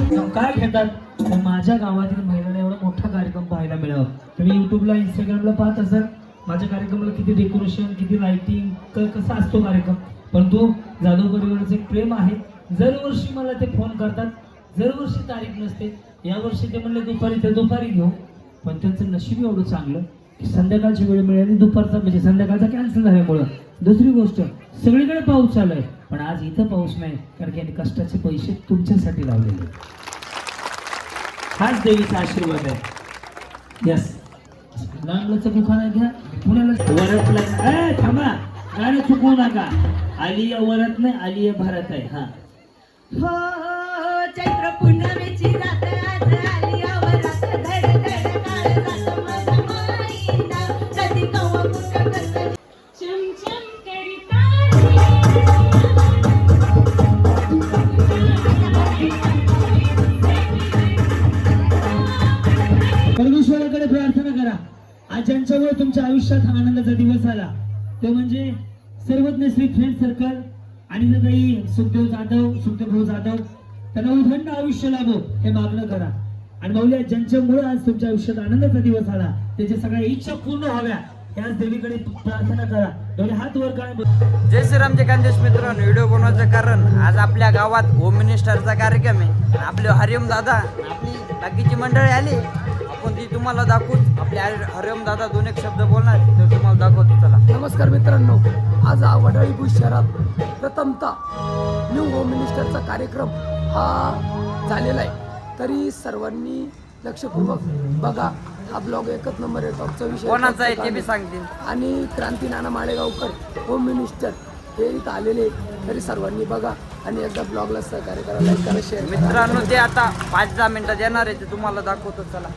काय घेतात तर माझ्या गावातील महिलांना एवढा मोठा कार्यक्रम पाहायला मिळावा. तुम्ही युट्यूबला इंस्टाग्रामला पाहत असाल माझ्या कार्यक्रमाला किती डेकोरेशन किती लाइटिंग कसा असतो कार्यक्रम. परंतु जाधव परिवाराचं एक प्रेम आहे. दरवर्षी मला ते फोन करतात. दरवर्षी तारीख नसते. यावर्षी ते म्हणले दुपारी ते दुपारी घेऊ. पण त्यांचं नशीब एवढं चांगलं की संध्याकाळची वेळ मिळाली दुपारचा म्हणजे संध्याकाळचा कॅन्सल झाल्यामुळं. दुसरी गोष्ट सगळीकडे पाऊस चालू आहे पण आज इथं पाऊस नाही कारण की कष्टाचे पैसे तुमच्यासाठी लावलेले. हाच देवीचा आशीर्वाद आहे. यस लांबलचं दुकान घ्या पुण्याला वरतला थांबा गाणं चुकवू नका. आलिया वरत नाही आलिया भारत आहे. हा हो चैत्र पुनवेची रात आज आलिया वरत धड धड काळ जात माझा माईना कधी कवा कुठं कसं चमचम करिता परमेश्वराकडे प्रार्थना करा. आज ज्यांच्यामुळे तुमच्या आयुष्यात हा आनंदाचा दिवस आला तो म्हणजे सर्वज्ञ श्री फ्रेंड सर्कल आणि काही सुखदेव भाऊ जाधव त्यांना उदंड आयुष्य लाभो हे मागणं करा. आणि माऊली ज्यांच्यामुळे आज तुमच्या आयुष्यात आनंदाचा दिवस आला त्याच्या सगळ्या इच्छा पूर्ण व्हाव्या याच देवीकडे प्रार्थना करा. दोन्ही हात वर काय. जय श्रीराम जय खानदेश मित्रांनो. व्हिडिओ बनवायचं कारण आज आपल्या गावात होम मिनिस्टरचा कार्यक्रम आहे. आपले हरिओम दादा आपली बाकीची मंडळी आली आपण ती तुम्हाला दाखवूच. आपले हरिओम दादा दोन एक शब्द बोलणार तर तुम्हाला दाखवतो. चला. नमस्कार मित्रांनो. आज वडाळी भुज शहरात प्रथमतः न्यू होम मिनिस्टरचा कार्यक्रम हा झालेला आहे. तरी सर्वांनी लक्षपूर्वक बघा. हा ब्लॉग एकच नंबर आहे. टॉपचा विषय कोणाचा आहे ते बी सांगतील. आणि क्रांती नाना माळेगावकर होम मिनिस्टर हे इथं आलेले. तरी सर्वांनी बघा आणि एकदा ब्लॉगला सहकार्य करा, लाईक करा, शेअर करा. मित्रांनो ते आता 5-10 मिनिटात येणार आहे ते तुम्हाला दाखवतो. चला.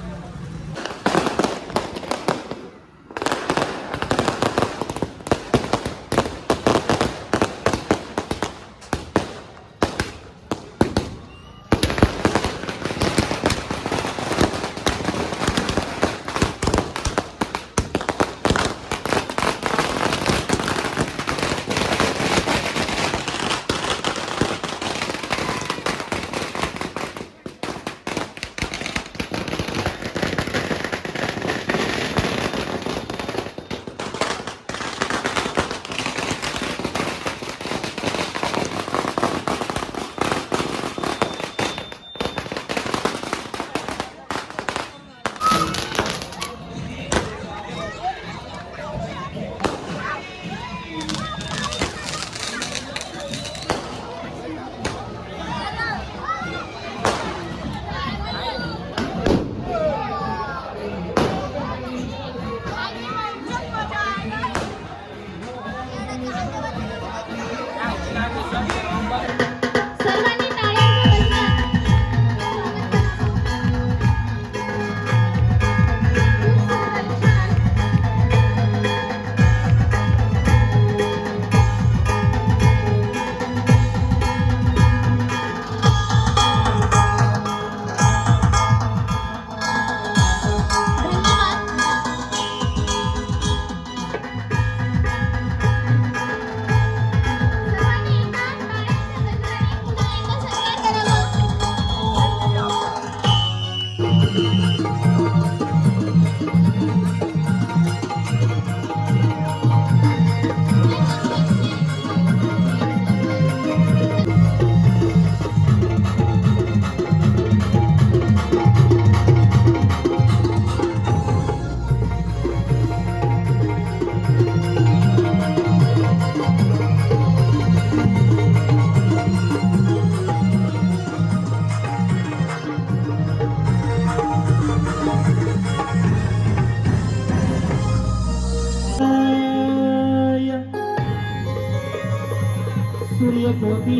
सूर्यकोटी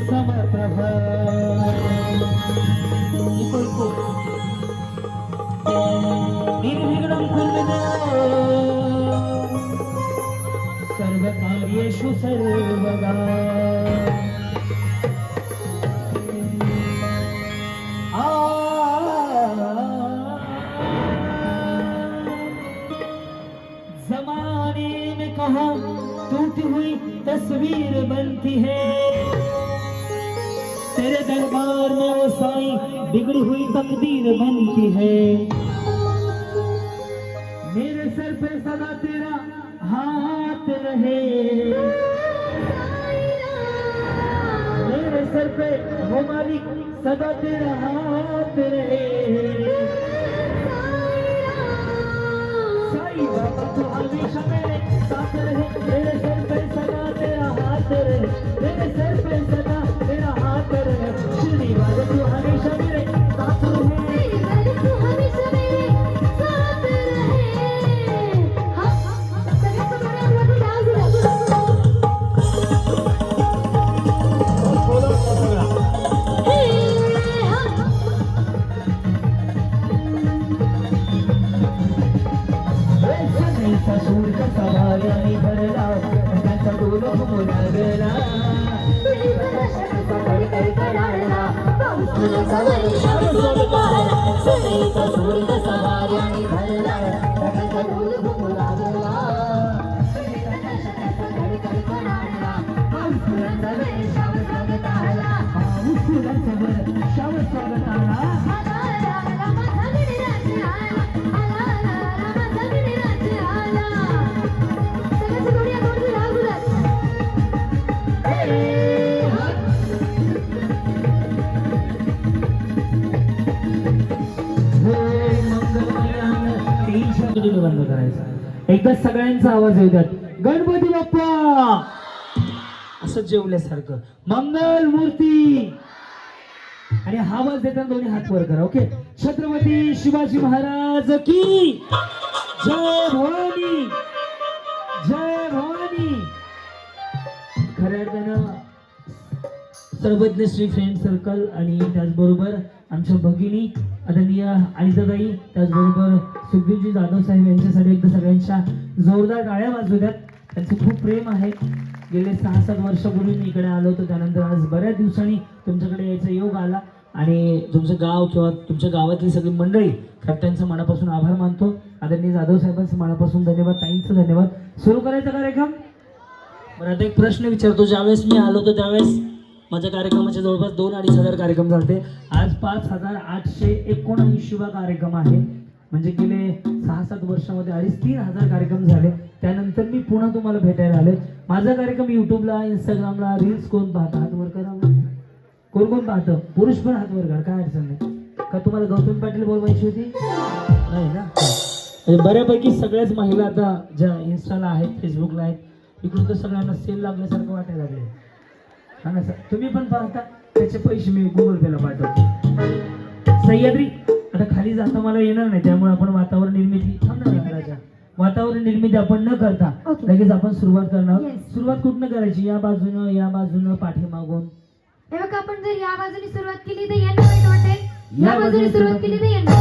समप्रभ निर्विघ्नं कुर्वते सर्वकार्येषु सर्वदा. जमाने में कहा टूटी हुई तस्वीर बनती है तेरे दरबार में वो साईं बिगड़ी हुई तकदीर बनती है। मेरे सर पे सदा तेरा हाथ रहे, मेरे सर पे हो मालिक सदा तेरा हाथ रहे। साईं बाबा तू हमेशा मेरे साथ रहे, मेरे सर पे सदा तेरा हाथ रहे, मेरे सर पे सदा तेरा हाथ रहे। शिरडी वाले तू हमेशा मेरे साथ रहे, तू हमेशा मेरे साथ रहे। हाँ सगळ्यात सगळ्यात डान्स सूर कसा भाऱ्याने भरला, त्याचा डोल घुमला गेला। बंद करायचा, एकदा सगळ्यांचा आवाज येऊ द्यात, गणपती बाप्पा असं जेवल्यासारखं, मंगल मूर्ती, आणि हा आवाज देताना दोन्ही हात वर करा. ओके. छत्रपती शिवाजी महाराज की जय भवानी, जय भवानी. खऱ्या अर्थानं सर्वज्ञ श्री फ्रेंड सर्कल आणि त्याचबरोबर आमच्या भगिनी आदरणीय अनिताताई, त्याचबरोबर सुखदेवजी जाधव साहेब यांच्यासाठी एकदा सगळ्यांच्या जोरदार टाळ्या वाजू द्यात. त्यांचं खूप प्रेम आहे. गेले 6-7 वर्षापूर्वी मी इकडे आलो होतो, त्यानंतर आज बऱ्याच दिवसांनी तुमच्याकडे यायचा योग आला आणि तुमचं गाव किंवा तुमच्या गावातली सगळी मंडळी, खरं त्यांचं मनापासून आभार मानतो. आदरणीय जाधव साहेबांचं मनापासून धन्यवाद, ताईंचं धन्यवाद. सुरू करायचा कार्यक्रम. बरं, आता एक प्रश्न विचारतो. ज्यावेळेस मी आलो होतो त्यावेळेस माझ्या कार्यक्रमाचे जवळपास 2-2.5 हजार कार्यक्रम झाले. आज 5,879 कार्यक्रम आहे. म्हणजे गेले 6-7 वर्षामध्ये 2,500-3 हजार कार्यक्रम झाले. त्यानंतर मी पुन्हा तुम्हाला भेटायला आले. माझा कार्यक्रम युट्यूबला, इंस्टाग्रामला, रील्स कोण पाहतं? हात वर करा. कोण पाहतं? पुरुष पण हात वर करा, काय अडचण नाही. का तुम्हाला गौतम पाटील बोलवायची होती? नाही ना. म्हणजे बऱ्यापैकी सगळ्याच महिला आता ज्या इन्स्टाला आहेत, फेसबुकला आहेत, इकडून तर सगळ्यांना सेल लागल्यासारखं वाटायला लागले. हा ना सर, तुम्ही पण पाहता, त्याचे पैसे मी गुगल पेला पाठवतो. सह्याद्री, आता खाली जाता मला येणार नाही, त्यामुळे आपण वातावरण निर्मिती वातावरण निर्मिती आपण न करता लगेच आपण सुरुवात करणार. सुरुवात कुठनं करायची? या बाजूनं पाठीमागून. हे बघा, आपण जर या बाजूने सुरुवात केली तर यांना वाईट वाटेल, या बाजूने सुरुवात केली तर यांना.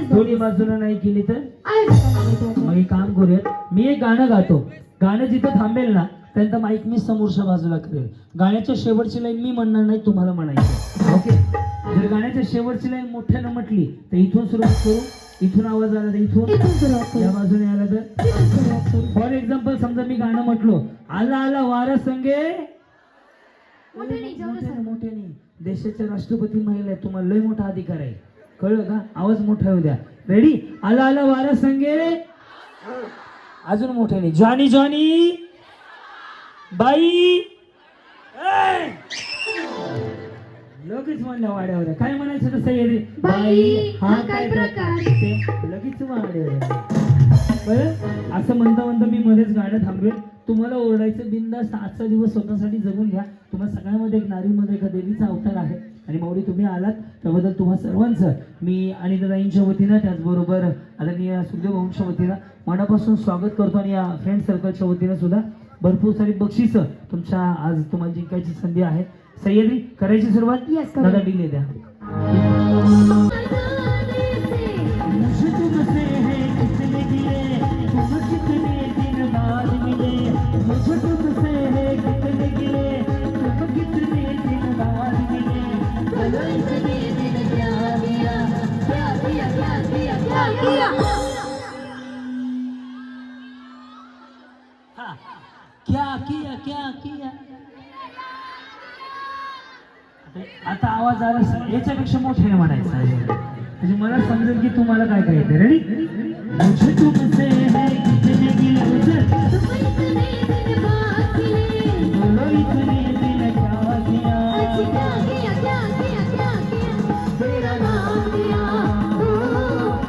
दोन्ही बाजूनं नाही केली तर मग एक काम करूयात, मी एक गाणं गातो. गाणं जिथं थांबेल ना त्यांचा माईक मी समोरच्या बाजूला करेल. गाण्याच्या शेवटची लाईन मी म्हणणार नाही, तुम्हाला म्हणायचं. ओके. जर गाण्याच्या शेवटची लाईन मोठ्यानं म्हटली तर इथून सुरुवात करू, इथून आवाज आला तर इथून या बाजूने आला तर. फॉर एक्झाम्पल, समजा मी गाणं म्हटलो, आला आला वारा संगे, मोठ्याने. देशाच्या राष्ट्रपती महिला आहे, तुम्हाला लय मोठा अधिकार आहे, कळलं का? आवाज मोठा होऊ द्या. रेडी? आला आला वारा संगे, अजून मोठ्याने. जॉनी जॉनी बाई, लगेच म्हणल्या वाड्यावर. काय म्हणायचं तसं येईल बाई, हा काय प्रकार, लगेच वाड्यावर. बरं, असं म्हणता म्हणता मी मध्येच गाणं थांबवेल. तुम्हाला ओरडायचं बिंदास. आजचा दिवस स्वतःसाठी जगून घ्या. तुम्हाला सगळ्यामध्ये एक नारीमध्ये एका देवीचा अवतार आहे आणि माऊली तुम्ही आलात त्याबद्दल तुम्हा सर्वांचं मी अनिताताईंच्या वतीनं, त्याचबरोबर आदरणीय सुखदेव भाऊंच्या वतीनं मनापासून स्वागत करतो. आणि या फ्रेंड सर्कलच्या वतीनं सुद्धा भरपूर सारी बक्षिसं तुमच्या आज तुम्हाला जिंकायची संधी आहे. सह्याद्री, करायची सुरुवात? दादा डिले द्या. क्या किया आता आवाज आला याच्यापेक्षा मोठ्याने म्हणायचा म्हणजे मला समजेल की तुम्हाला काय काय येते. रेडी? मुझे तुमसे है कितने गिले उधर बोलो इतने दिल क्या किया तेरा नाम लिया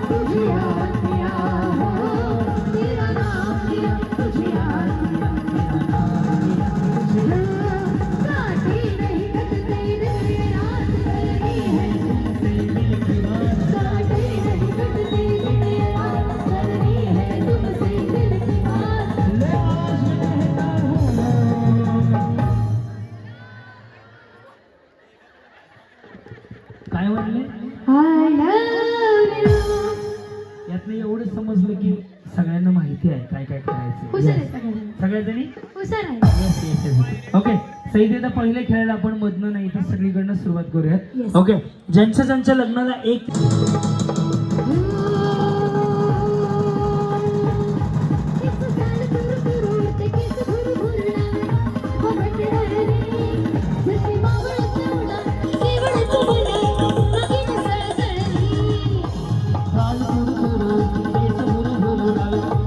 तुझे याद किया तेरा नाम लिया तुझे याद किया तेरा नाम लिया तुझे काटी नहीं कटते दिन रात करनी है तुमसे दिल की बात काटी नहीं कटते दिन रात करनी है तुमसे दिल की बात ले आज मैं कहता हूँ. काय म्हणले? I love you. यातनं एवढं समजलं की सगळ्यांना माहिती आहे काय काय करायचं. हुशार आहे सगळ्यांना. सगळ्याजणी हुशार आहे. ओके. सई आता पहिले खेळायला आपण मधनं नाही तर सगळीकडनं सुरुवात करूया. Yes. ओके. ज्यांच्या ज्यांच्या लग्नाला एक काल कुरकुरू, केस भुरभुरू,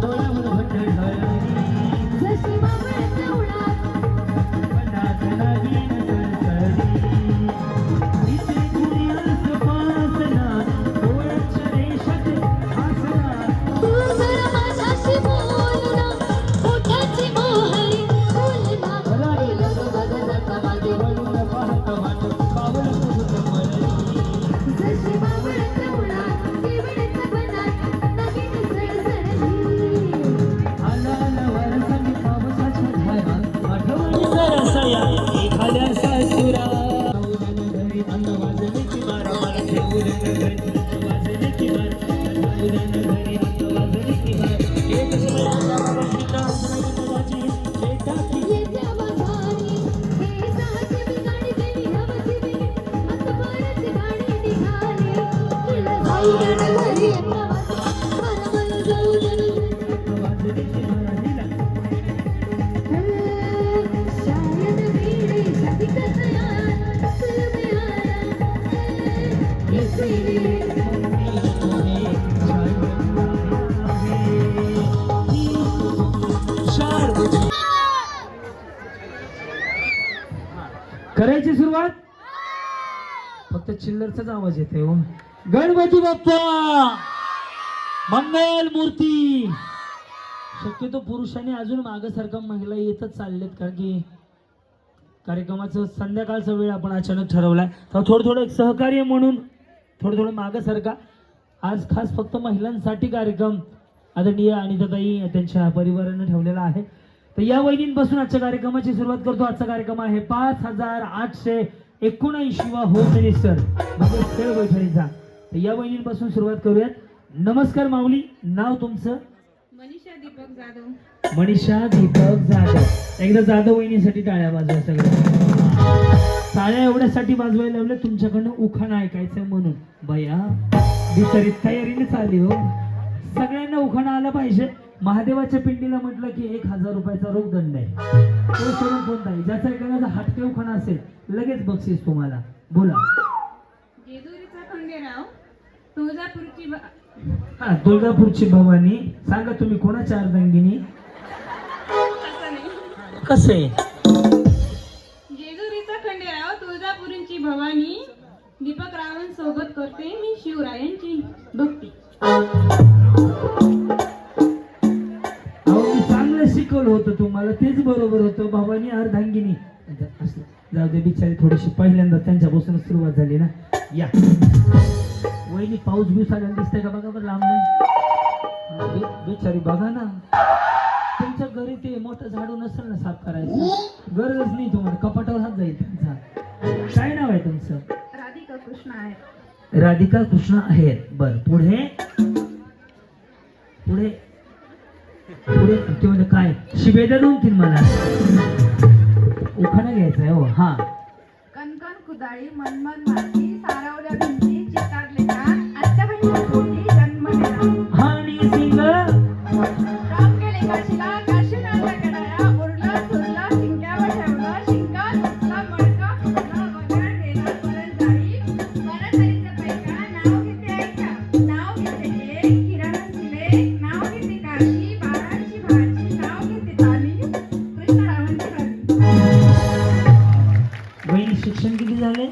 डोळ्यावर भटळ ढळली, मनात नवीन सळसळली. इथे कुणी आसपासना, डोळ्याच्या रेषेत हसना. मागे वळून पाहत वाट, पावलं फुगत मरली. आला आला वारसा मी पावसाच्या धारा, आठवणी सरसया एखाद्या सासुरा. जाऊन घरी अन्न वाजले की बारा, मला ठेवून घरी अन्न वाजले की बारा, जाऊन घरी अन्न वाजले की बारा. एक सगळ्यांना शिका नवनाची एकाकी. वाजले की बारा दिला. करायची सुरुवात. फक्त चिल्लरचाच आवाज येते हो. गणपती बाप्पा मंगल मूर्ती. शक्यतो पुरुषांनी अजून मागसारखा महिला येतच चाललेत कारण की कार्यक्रमाचं संध्याकाळचा वेळ आपण अचानक ठरवलाय तर थोडं एक सहकार्य म्हणून थोडं मागं सरका. आज खास फक्त महिलांसाठी कार्यक्रम आदरणीय अनिताताई त्यांच्या परिवारानं ठेवलेला आहे. तर या वहिनींपासून आजच्या कार्यक्रमाची सुरुवात करतो. आजचा कार्यक्रम आहे 5879वा होम मिनिस्टर म्हणजे खेळ बैठणीचा. तर या वहिनींपासून सुरुवात करूयात. नमस्कार माऊली, नाव तुमचं? मनीषा दीपक जाधव. मनीषा दीपक जाधव. एकदा जाधव वहिनीसाठी टाळ्या वाजवा सगळ्या. टाळ्या एवढ्यासाठी वाजवायला लावल्या तुमच्याकडनं उखाणा ऐकायचं म्हणून. भैया बिचारी तयारीने चालली हो. सगळ्यांना उखाणा आला पाहिजे. महादेवाच्या पिंडीला म्हटलं की 1000 रुपयाचा रोख दंड आहे. तो सोडून कोणता आहे ज्याचा एखादा हटके उखाणा असेल लगेच बक्षीस तुम्हाला. बोला. जेजुरीचा खंडेराव, तुळजापूरची हा तुळजापूरची भवानी. सांगा तुम्ही कोणाच्या अर्धांगिनी? कसे? जेजुरीचा खंडेराव, तुळजापूरची भवानी, दीपक रावण सोबत करते मी शिवरायांची भक्ती. अहो मी चांगलं शिकवलं होतं तुम्हाला, तेच बरोबर होतं. भवानी अर्धांगिनी असं. जाऊ दे, बिचारी थोडीशी पहिल्यांदा त्यांच्यापासून सुरुवात झाली ना. या वहिनी पाऊस बिऊस आल्यानं दिसतंय का बघा बरं लांब. बिचारी बघा ना. तुमच्या घरी ते मोठं झाडू नसेल ना साफ करायचं, गरजच नाही तुम्हाला. कपाटावर हात जाईल त्यांचा. काय नाव आहे तुमचं? राधिका कृष्ण आहे. राधिका कृष्ण आहेत. बर पुढे पुढे पुढे ते म्हणजे काय शिवेद्या 2-3 मला उखाणा घ्यायचा आहे हो. हा. कणकण कुदाळी मनमन माती सारवल्या भिंती चितारले कान आजच्या बहिणी पोटी जन्म दिला. आणि सिंग काम केले काशीला काशीनाथला गडाया उरला सुरला शिंक्यावर ठेवला शिंका सुटला मडका फुटला वगैरे गेला वहिनी शिक्षण किती झाले?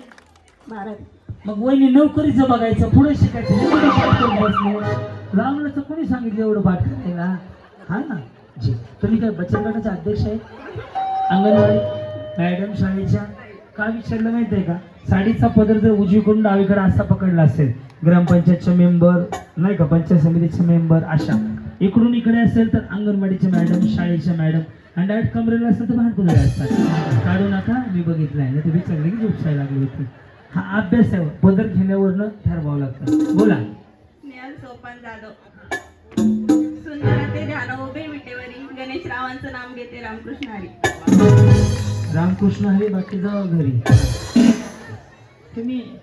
12वी. मग वहिनी नोकरीचं बघायचं, पुढे शिकायचं. हे कुठे पाठ करून बसले? रामलाचं कोणी सांगितलं एवढं पाठ करायला? हा ना जी. तुम्ही काय बचत गटाचे अध्यक्ष आहे? अंगणवाडी मॅडम शाळेच्या का विचारलं माहिती आहे का? साडीचा पदर जर उजवीकडून डावीकडे असा पकडला असेल, ग्रामपंचायतचे मेंबर नाही का, पंचायत समितीचे मेंबर, अशा इकडून इकडे असेल तर अंगणवाडीचे मॅडम, शाळेच्या मॅडम, आणि डायरेक्ट कमरेला असेल तर भांडकुदळे असतात. काढू नका, मी बघितलंय ना, ते विचारलं की झोपसायला लागली होती. हा अभ्यास आहे, पदर घेण्यावरनं ठरवावं लागतं. बोला. स्नेहल सोपान जाधव. सुंदर ते ध्यान उभे विटेवरी गणेश रावांचं नाम घेते रामकृष्ण हरी. रामकृष्ण हरी. बाकी जावा घरी.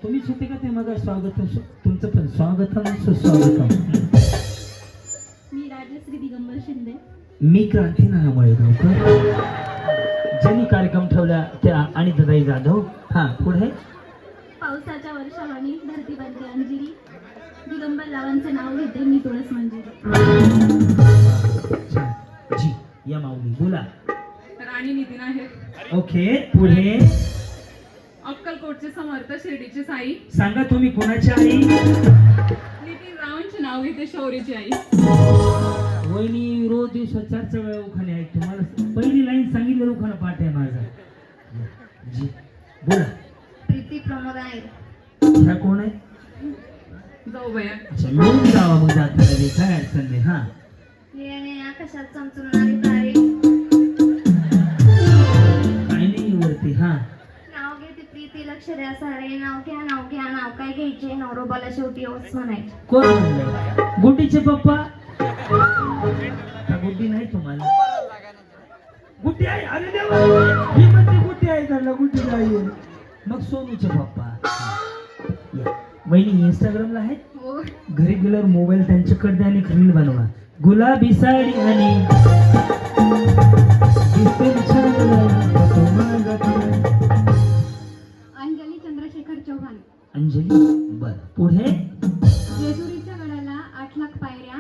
तुम्हीच होते का ते मग? स्वागतम. तुमचं पण स्वागतम सुस्वागतम. मी राजश्री दिगंबर शिंदे. मी क्रांती नानामुळे गावकर. ज्यांनी कार्यक्रम ठेवला त्या अनिताताई जाधव. हा पुढे. पावसाच्या वर्षावाणी धरती बनते अंजिरी दिगंबर रावांचं नाव घेते मी तुळस मंजिरी. छान. जी या माऊली. बोला. राणी नितीन आहे. ओके पुढे. अक्कलकोटचे समर्थ शिर्डीचे साई. सांगा तुम्ही कोणाची आई? नितीन रावांचे नाव घेते शौर्याची आई. वहिनी रोज दिवसात 4 वेळा उखाणे आहे. तुम्हाला पहिली लाईन सांगितलं उखाणं पाठ आहे माझा. जी बोला. प्रीती प्रमोद आहे. ह्या कोण आहे? जाऊ बया. अच्छा मिळून जावा मग जाताना बी, काय अडचण नाही. हा निळ्याने आकाशात चमचमणारी तारे. काय नाही वरती. हा नाव घेते प्रीती लक्ष द्या सारे. नाव घ्या नाव काय घ्यायचे नवरोबाला शेवटी ओस म्हणायचे. कोण म्हणलं? गुड्डीचे पप्पा. का गुड्डी नाही तुम्हाला? गुड्डी आहे. अरे देवा, ही म्हणते गुड्डी आहे, त्याला गुड्डी नाही. मग सोनूचे पप्पा. या. वहिनी इंस्टाग्रामला आहेत? हो. घरी गेल्यावर मोबाईल त्यांच्याकडे द्या आणि रील बनवा. गुलाबी साडी आणि अंजली चंद्रशेखर चौहान. अंजली. बर पुढे. जेजुरीच्या गडाला 8 लाख पायऱ्या.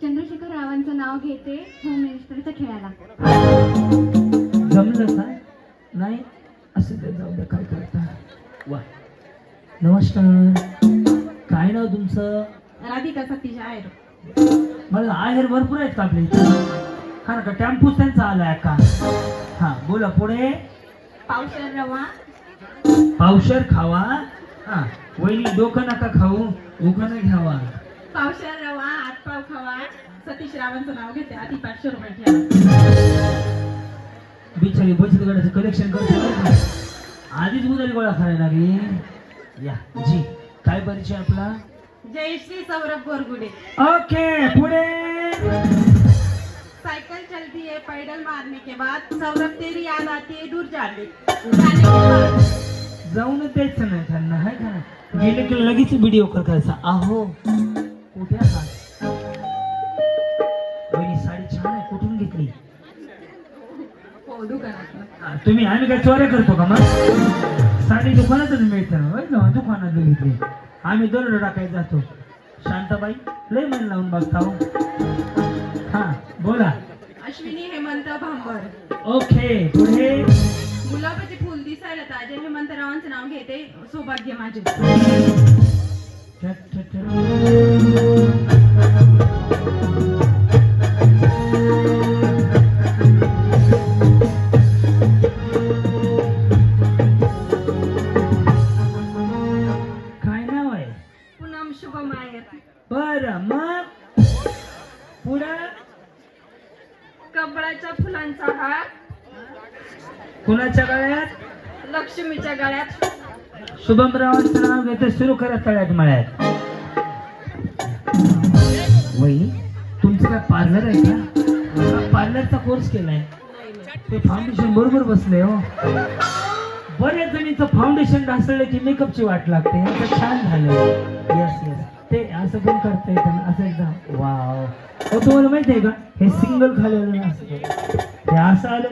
चंद्रशेखर रावांचं नाव घेते होम मिनिस्टरच्या खेळाला. जमलं का? नाही असं ते जाऊ द्या, काय करता. वा. नमस्कार. काय नाव तुमचं? राधिका सतीश आहेर. मला आहेर भरपूर आहेत का आपल्या इथं? हा ना का टेम्पोच त्यांचा आलाय का? हा बोला पुढे. पावशर रवा. पावशर खावा. हा वहिनी डोकं नका खाऊ, उखाणं घ्यावा. पावशर रवा हातपाव खावा. सतीश रावांचं नाव घेते आधी 500 रुपये ठेवा. बिचारी बचत गटाचं कलेक्शन करते, आधीच उधारी गोळा खायला लागली. या जी. काय परिचय आपला? जयश्री सौरभ बोरगुडे. ओके पुढे. साइकिल चलती है पैडल मारने के बाद. सौरभ तेरी याद आती है दूर जाने के बाद. जाऊन द्यायचं नाही त्यांना, हाय का? गेले की लगेच व्हिडिओ करायचा. आहो कुठे आहात? वहिनी साडी छान आहे, कुठून घेतली? हो दुकानात. हा, तुम्ही आम्ही काय चोऱ्या करतो का? मग साडी दुकानातच मिळते ना, दुकानात घेतली. आम्ही दरोडा टाकायला जातो. शांताबाई लय मन लावून बघता हो. हा बोला. अश्विनी हेमंत भांबर. ओके पुढे. गुलाबाचे फुल दिसायला ताजे हेमंत रावांचं नाव घेते सौभाग्य माझे. काय नाव आहे? पूनम शुभम आयर. बरं मग पुढं. कमळाच्या फुलांचा हार. कुणाच्या गळ्यात? लक्ष्मीच्या गळ्यात. शुभमरावांचं नाव घेते. सुरू करा तळ्यात मळ्यात. वहिनी तुमचं काय पार्लर आहे का? पार्लरचा कोर्स केलाय? ते फाउंडेशन बरोबर बसले हो. बऱ्याच जणीचं फाउंडेशन ढासळलं की मेकअपची वाट लागते. यांचं छान झालं. Yes yes. ते असं पण करता येतं ना, असं एकदम वाव. हो तुम्हाला माहिती आहे का हे सिंगल खाल्लेलं असं हे असं आलं.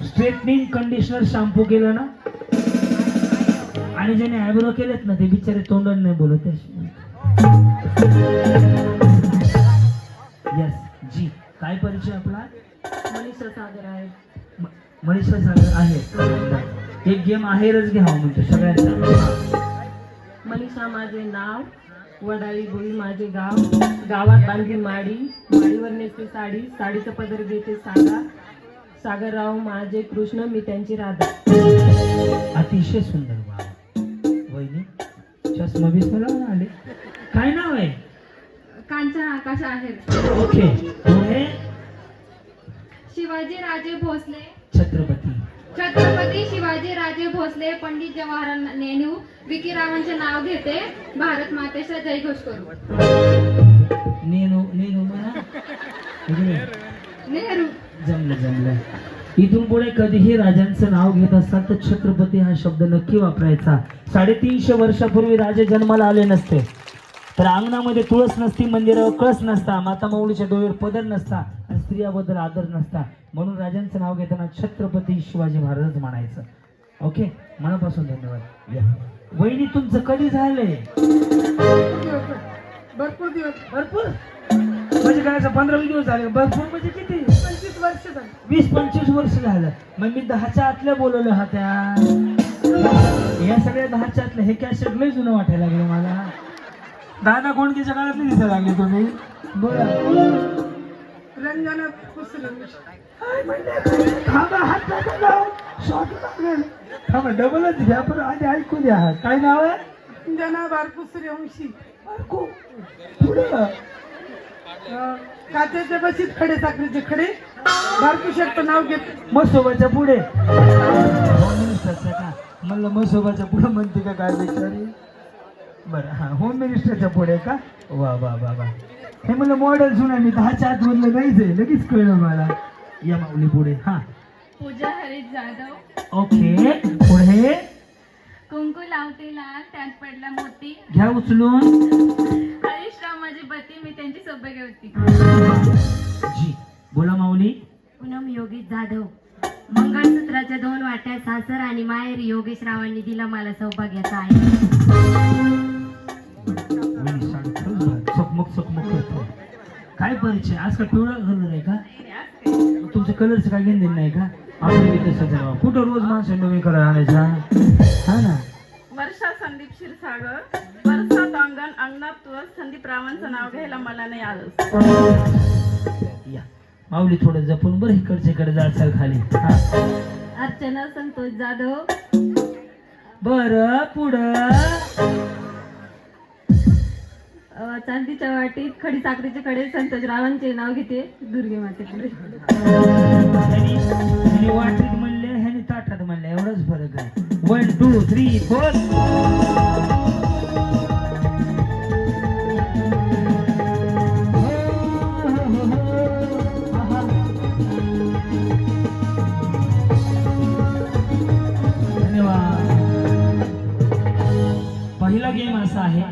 स्ट्रेटनिंग कंडिशनर शॅम्पू केलं ना, आणि ज्याने आयब्रो केलेत ना ते बिचारे तोंडाने नाही बोलत. यस जी. काय परिचय आपला? मनीषा सागर आहे. मनीषा सागर आहे. एक गेम आहेरच घ्यावं म्हणतो सगळ्यांचा. मनीषा माझे नाव, वडाळी बोळी माझे गाव, गावात बांधली माडी, माडीवर नेसते साडी, साडीचं पदर घेते सागा, सागरराव माझे कृष्ण, मी त्यांची राधा. अतिशय सुंदर बाबा. वहिनी चष्मा बिस्मा लावून आले. काय नाव आहे? कांचन आकाश आहेर. ओके. पुढे शिवाजी राजे भोसले, छत्रपती. छत्रपती शिवाजी राजे भोसले, पंडित जवाहरलाल नेहरू, विकी रावांचे नाव घेते, भारत मातेचा जयघोष करू. नेनू नेनू म्हणा. इकडे. नेहरू. जमलं. इथून पुढे कधीही राजांचं नाव घेत असताल तर छत्रपती हा शब्द नक्की वापरायचा. 350 वर्षापूर्वी राजे जन्माला आले नसते तर अंगणामध्ये तुळस नसती, मंदिरावर कळस नसता, माता माऊलीच्या डोळ्यावर पदर नसता आणि स्त्रियाबद्दल आदर नसता. म्हणून राजांचं नाव घेताना छत्रपती शिवाजी महाराजच म्हणायचं. ओके, मनापासून धन्यवाद. या. वहिनी तुमचं कधी झालंय? भरपूर दिवस. भरपूर म्हणजे काय असं 15-20 दिवस झाले? भरपूर म्हणजे किती? 25 वर्ष झाली. 20-25 वर्ष झालं. मग मी 10च्या आतल्या बोलवलं होत्या. या सगळ्या 10च्या आतल्या. हे कॅसेट लय जुनं वाटायला लागलं मला. दादा कोणतीच्या काळात नाही दिसायला लागले तुम्ही. बोला. रंजना कुसरे. थांबा, हात नका लावू. शॉट लागेल. थांबा, डबलच घ्या पण आधी ऐकू द्या. काय नाव आहे? रंजना बारकुसरे वंशी. ऐकू. पुढं काचेच्या बशीत खडे, साखरेचे खडे, बारकुशेटचं नाव घेत. मसोबाच्या पुढे. होम मिनिस्टरच्या का? म्हणलं मसोबाच्या पुढे म्हणते का काय बिचारी? बरं, हा, होम मिनिस्टरच्या पुढे का? वा वा वा वा. हे म्हणलं मॉडेल जुना. मी 10च्या आत म्हणलं नाहीच आहे. लगेच कळलं मला. या माऊली पुढे. हा, पूजा हरीश जाधव, ओके. पुढे कुंकू लावते लाल, त्यात पडला मोती, घ्या उचलून. हरीशराव माझे पती, मी त्यांची सौभाग्य होती. जी, बोला माऊली. पूनम योगेश जाधव, मंगळसूत्राच्या 2 वाट्या सासर आणि माहेर योगेश रावांनी दिला मला सौभाग्याचा आहे. वहिनी साडी खरंच भारी. चकमक करतो. काय परिचय? आज का पिवळा कलर आहे का? तुमच्या कलरचं काय घेणं देणं नाही का? आपल्या तसंच आहे. कुठं रोज माणसं नवीन कलर आणायचा? हा ना. वर्षा संदीप क्षीरसागर, वर्षात अंगणात तुळस, संदीप रावांचं नाव घ्यायला मला नाही आलं. या माऊली थोडं जपून बरं. इकडच्याकडे जाळसाल खाली. हा, अर्चना संतोष जाधव, बरं. पुढं चांदीच्या वाटीत खडी, साखरेचे खडे, संतोष रावांचे नाव घेते, दुर्गे मातेकडे. ह्यानी वाटीत म्हणले, ह्यानी ताटात म्हणले, एवढंच फरक आहे. 1 2 3 4. धन्यवाद. पहिला गेम असा आहे.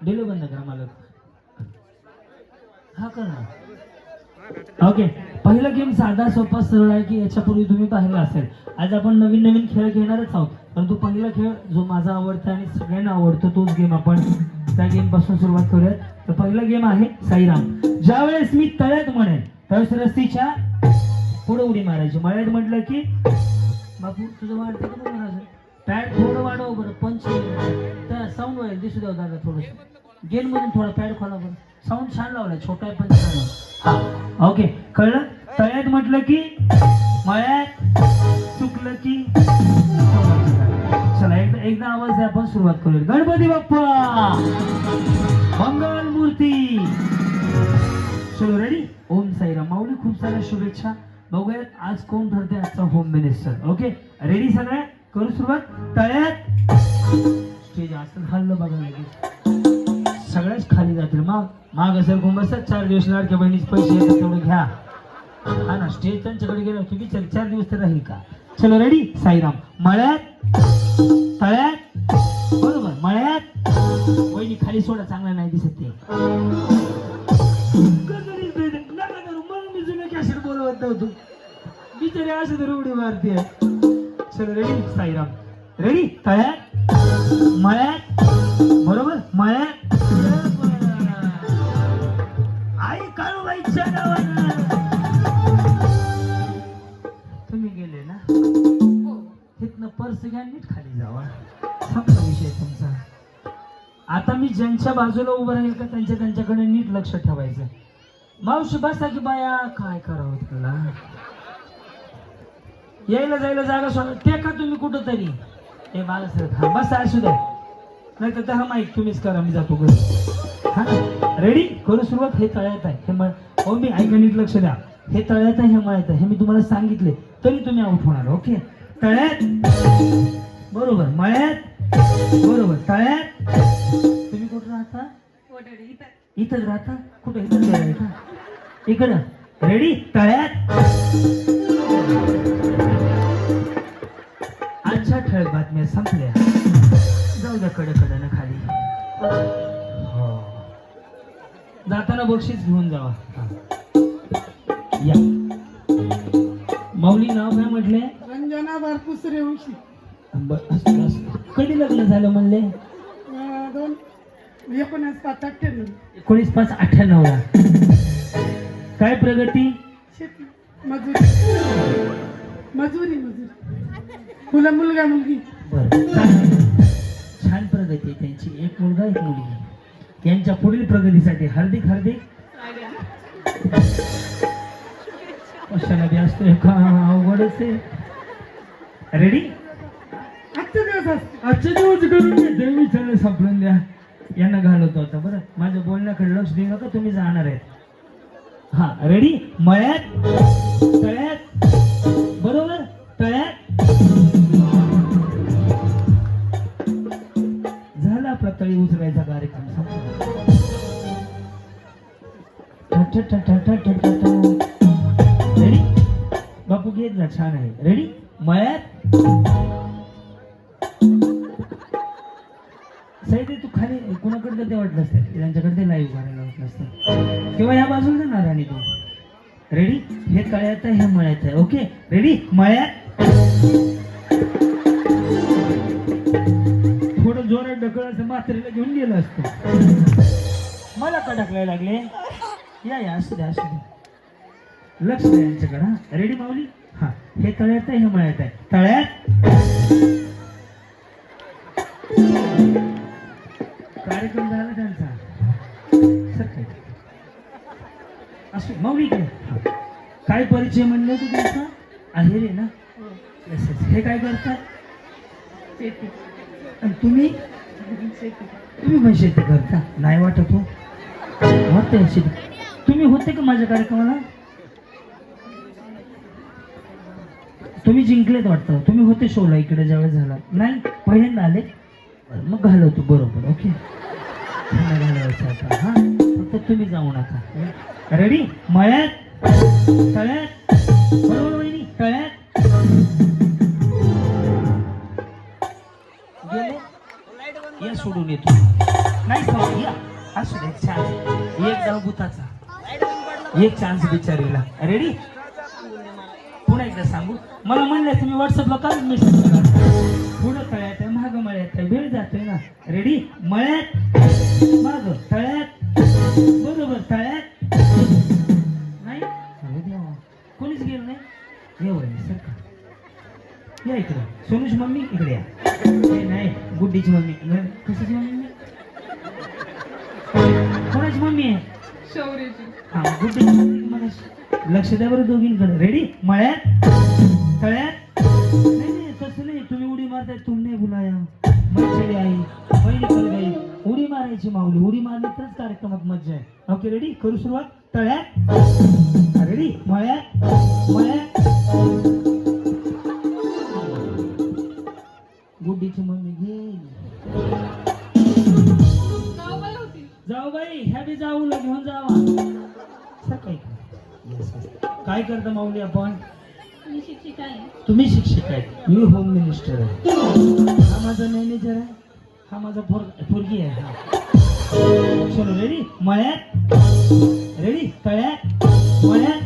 डिले बंद करा मला. हा करा. ओके, पहिला गेम साधा सोपा सरळ आहे की याच्यापूर्वी तुम्ही पाहिला असेल. आज आपण नवीन खेळ घेणारच आहोत. परंतु पहिला खेळ जो माझा आवडता आणि सगळ्यांना आवडतो तोच गेम आपण त्या गेम पासून सुरुवात करूयात. तर पहिला गेम आहे साईराम. ज्यावेळेस मी तळ्यात म्हणेन त्यावेळेस रस्तीच्या पुढे उडी मारायची. मळ्यात म्हटलं की बापू तुझं वाढतं का बघ महाराज. पॅड थोडं वाढव बरं. पंच त्या साऊंड व्हायला दिसू द्या दादा. थोडं गेम मधून थोडा पॅड खोला बरं. साऊंड छान लावलाय. छोटा आहे पण छान आहे. हा, ओके, कळलं. तळ्यात म्हटलं की मळ्यात, चुकलं की. चला एकदा आवाज द्या. आपण सुरुवात करूया. गणपती बाप्पा मंगल मूर्ती. चलो रेडी. ओम साईराम. माऊली खूप साऱ्या शुभेच्छा. बघूयात आज कोण ठरते आजचा होम मिनिस्टर. ओके, रेडी सगळ्या? करू सुरुवात. तळ्यात स्टेज असं खाल्लं बघा. लगेच सगळ्याच खाली जातील. माग असेल कुंभस 4 दिवस लाडक्या बहिणीचे पैसे येतात तेवढं घ्या. हा ना, स्टेज त्यांच्याकडे गेलं तुम्ही 4 दिवस तर राहील का? चलो रेडी. साईराम. मळ्यात, तळ्यात, बरोबर. मळ्यात. वहिनी खाली सोडा, चांगला नाही दिसत ते. मग मी जुन्या कॅसेट बोलवत नव्हतो. बिचारी असं तर उडी मारते. चलो रेडी. साईराम. रेडी. तळ्यात, मळ्यात, बरोबर. मळ्यात. आई काळूबाईच्या गावाला तुम्ही गेले ना. तिथनं परत वर सगळ्या नीट खाली जावा. संपला विषय तुमचा. आता मी ज्यांच्या बाजूला उभं राहील का त्यांच्याकडे नीट लक्ष ठेवायचं. मावशी बसा की बाया, काय करावं तुला, यायला जायला जागा सोडा. टेका तुम्ही कुठं तरी. हे मला सर हा बस असू द्या, नाही तर हा माईक तुम्हीच करा, मी जातो घरी. हा रेडी करू सुरुवात. हे तळ्यात आहे हे हो मी ऐका नीट लक्ष द्या. हे तळ्यात आहे हे मळ्यात आहे हे मी तुम्हाला सांगितले तरी तुम्ही आउट होणार. ओके तळ्यात बरोबर, मळ्यात बरोबर, तळ्यात. तुम्ही कुठं राहता? इथंच राहता. कुठं इथंच राहता इकडं. रेडी तळ्यात. आजच्या ठळक बातम्या संपल्या. जाऊ द्या कडकडनं खाली. हो जाताना बक्षीस घेऊन जावा. या माऊली नाव काय म्हटले? रंजना बारपूस रेवशी. कधी लग्न झालं म्हणले? 1998. ला. काय प्रगती? शेती मजुरी मजुरी मजुरी. मुलगा मुलगी. छान प्रगती त्यांची. एक मुलगा एक मुलगी. यांच्या पुढील प्रगतीसाठी हार्दिक हार्दिक कशाला बी असतोय का अवघडच आहे. रेडी आजचे दिवस करून घेते. विचारलं संपलून द्या. यांना घालवतो आता. बरं माझ्या बोलण्याकडे लक्ष देऊ नका, तुम्ही जाणार आहेत. हा रेडी मळ्यात तळ्यात बरोबर, तळ्यात. झाला आपला तळी उचलायचा कार्यक्रम रेडी. बापू घेत जा, छान आहे. रेडी मळ्यात. साईड तू खाली कुणाकडे ते वाटलं असतं, त्यांच्याकडे ते लाईव्ह करायला वाटलं असतं किंवा या बाजूला जाणार. आणि तू रेडी. हे तळ्यात आहे हे मळ्यात आहे. ओके रेडी मळ्यात. थोडं जोरात ढकलायचं, मात्रेला घेऊन गेलं असतं. मला का ढकलायला लागले? या असू द्या असू द्या. लक्ष द्या यांच्याकडे. हा रेडी माऊली. हा हे तळ्यात आहे हे मळ्यात आहे. तळ्यात. कार्यक्रम झाला त्यांचा. सर काय असू माऊली काय परिचय म्हणलं तू त्यांचा? आहे रे ना. हे काय करतात? शेती. आणि तुम्ही पण शेती करता? नाही वाटत हो. वाटतं शेती. तुम्ही होते का माझ्या कार्यक्रमाला? तुम्ही जिंकलेत वाटतं. तुम्ही होते शोला इकडे ज्यावेळेस झाला? नाही पहिल्यांदा आले. मग घालवतो बरोबर. ओके घालवायचं आता. हा फक्त तुम्ही जाऊ नका. रेडी मळ्यात तळ्यात बरोबर वहिनी. तळ्यात गेले या सोडून येतो. नाही सांगू या असू दे. छान एक डाव भूताचा, एक चान्स बिचारीला. रेडी पुन्हा एकदा सांगू. मला म्हणलं तुम्ही व्हॉट्सअपला काय मेसेज करा. पुढं तळ्यात आहे माग मळ्यात आहे, वेळ जातोय ना. रेडी मळ्यात माग तळ्यात बरोबर, तळ्यात. नाही कोणीच गेलं नाही. एवढं सर का या इकडं. सोनूची मम्मी इकडे या. नाही गुड्डीची मम्मी. कशाची मम्मी? कोणाची मम्मी आहे? शौर्यची. हा गुड्डीची मम्मी. मला लक्ष द्या बरं दोघींकडे. रेडी मळ्यात तळ्यात. नाही तसं नाही. तुम्ही उडी मारताय. तुमने बुलाया मच्छी आई पहिली कल गई. उडी मारायची माऊली. उडी मारली तरच कार्यक्रमात मज्जा आहे. ओके रेडी करू सुरुवात. तळ्यात रेडी मळ्यात मळ्यात. गुड्डीची मम्मी गेली. जाऊ बाई ह्या बी जाऊला घेऊन जावा. सकाळी काय करता माऊली आपण? मी शिक्षिका आहे. तुम्ही शिक्षक आहे. मी होम मिनिस्टर आहे. हा माझा मॅनेजर आहे. हा माझा पोरगी आहे. हा चलो रेडी मळ्यात रेडी तळ्यात मळ्यात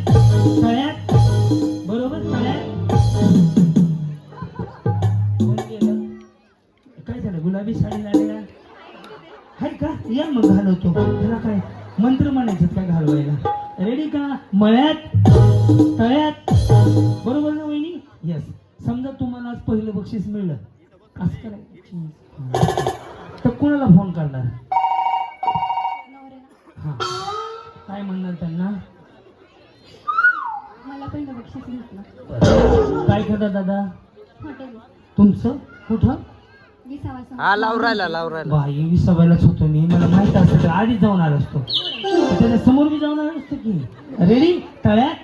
तळ्यात बरोबर. तळ्यात काय झालं? गुलाबी साडी लागल्या आहे का? या मग घालवतो. त्याला काय मंत्र म्हणायचं काय घालवायला? रेडी का? मळ्यात तळ्यात बरोबर ना वहिनी? यस. समजा तुम्हाला आज पहिलं बक्षीस मिळलं असं करायचं. तर कोणाला फोन करणार? हा काय म्हणणार त्यांना? मला पहिलं बक्षीस घेतलं काय करता दादा हॉटेल तुमचं? कुठं? 20 हा लावून राहिला बाई 20 होतो मी. मला माहित असतं तर आधीच जाऊन आलो असतो. त्याच्या समोर मी जाऊन आलो असतो की. रेडी तळ्यात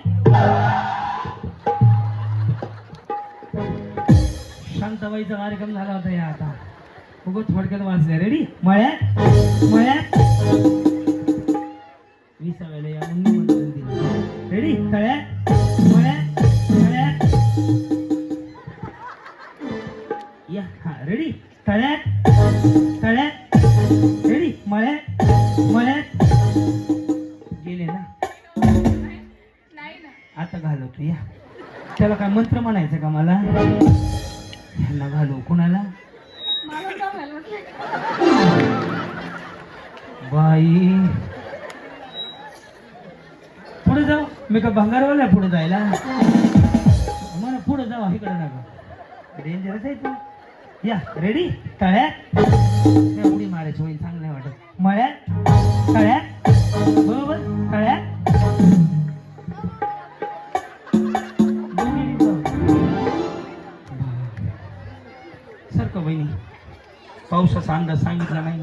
शांताबाईचा कार्यक्रम झाला होता या आता उगत थोडक्यात वाचले. रेडी मळ्यात मळ्यात 20 या निमंत्रण दिलं. रेडी तळ्यात मळ्यात मळ्यात या. हा रेडी तळ्यात तळ्यात रेडी मळ्यात मळ्यात गेले ना. आता घालवतो या. त्याला काय मंत्र म्हणायचं का मला? ह्यांना घालू कुणाला? बाई पुढे जाऊ. मी का भंगारवाला पुढे जायला? मला पुढे जाऊ इकडे नका. डेंजरस आहे तू. या रेडी तळ्यात उडी मारायची होईल चांगलं नाही वाटत. मळ्यात तळ्यात बरोबर तळ्यात सारखं बहिणी पावसाचा अंदाज सांगितला नाही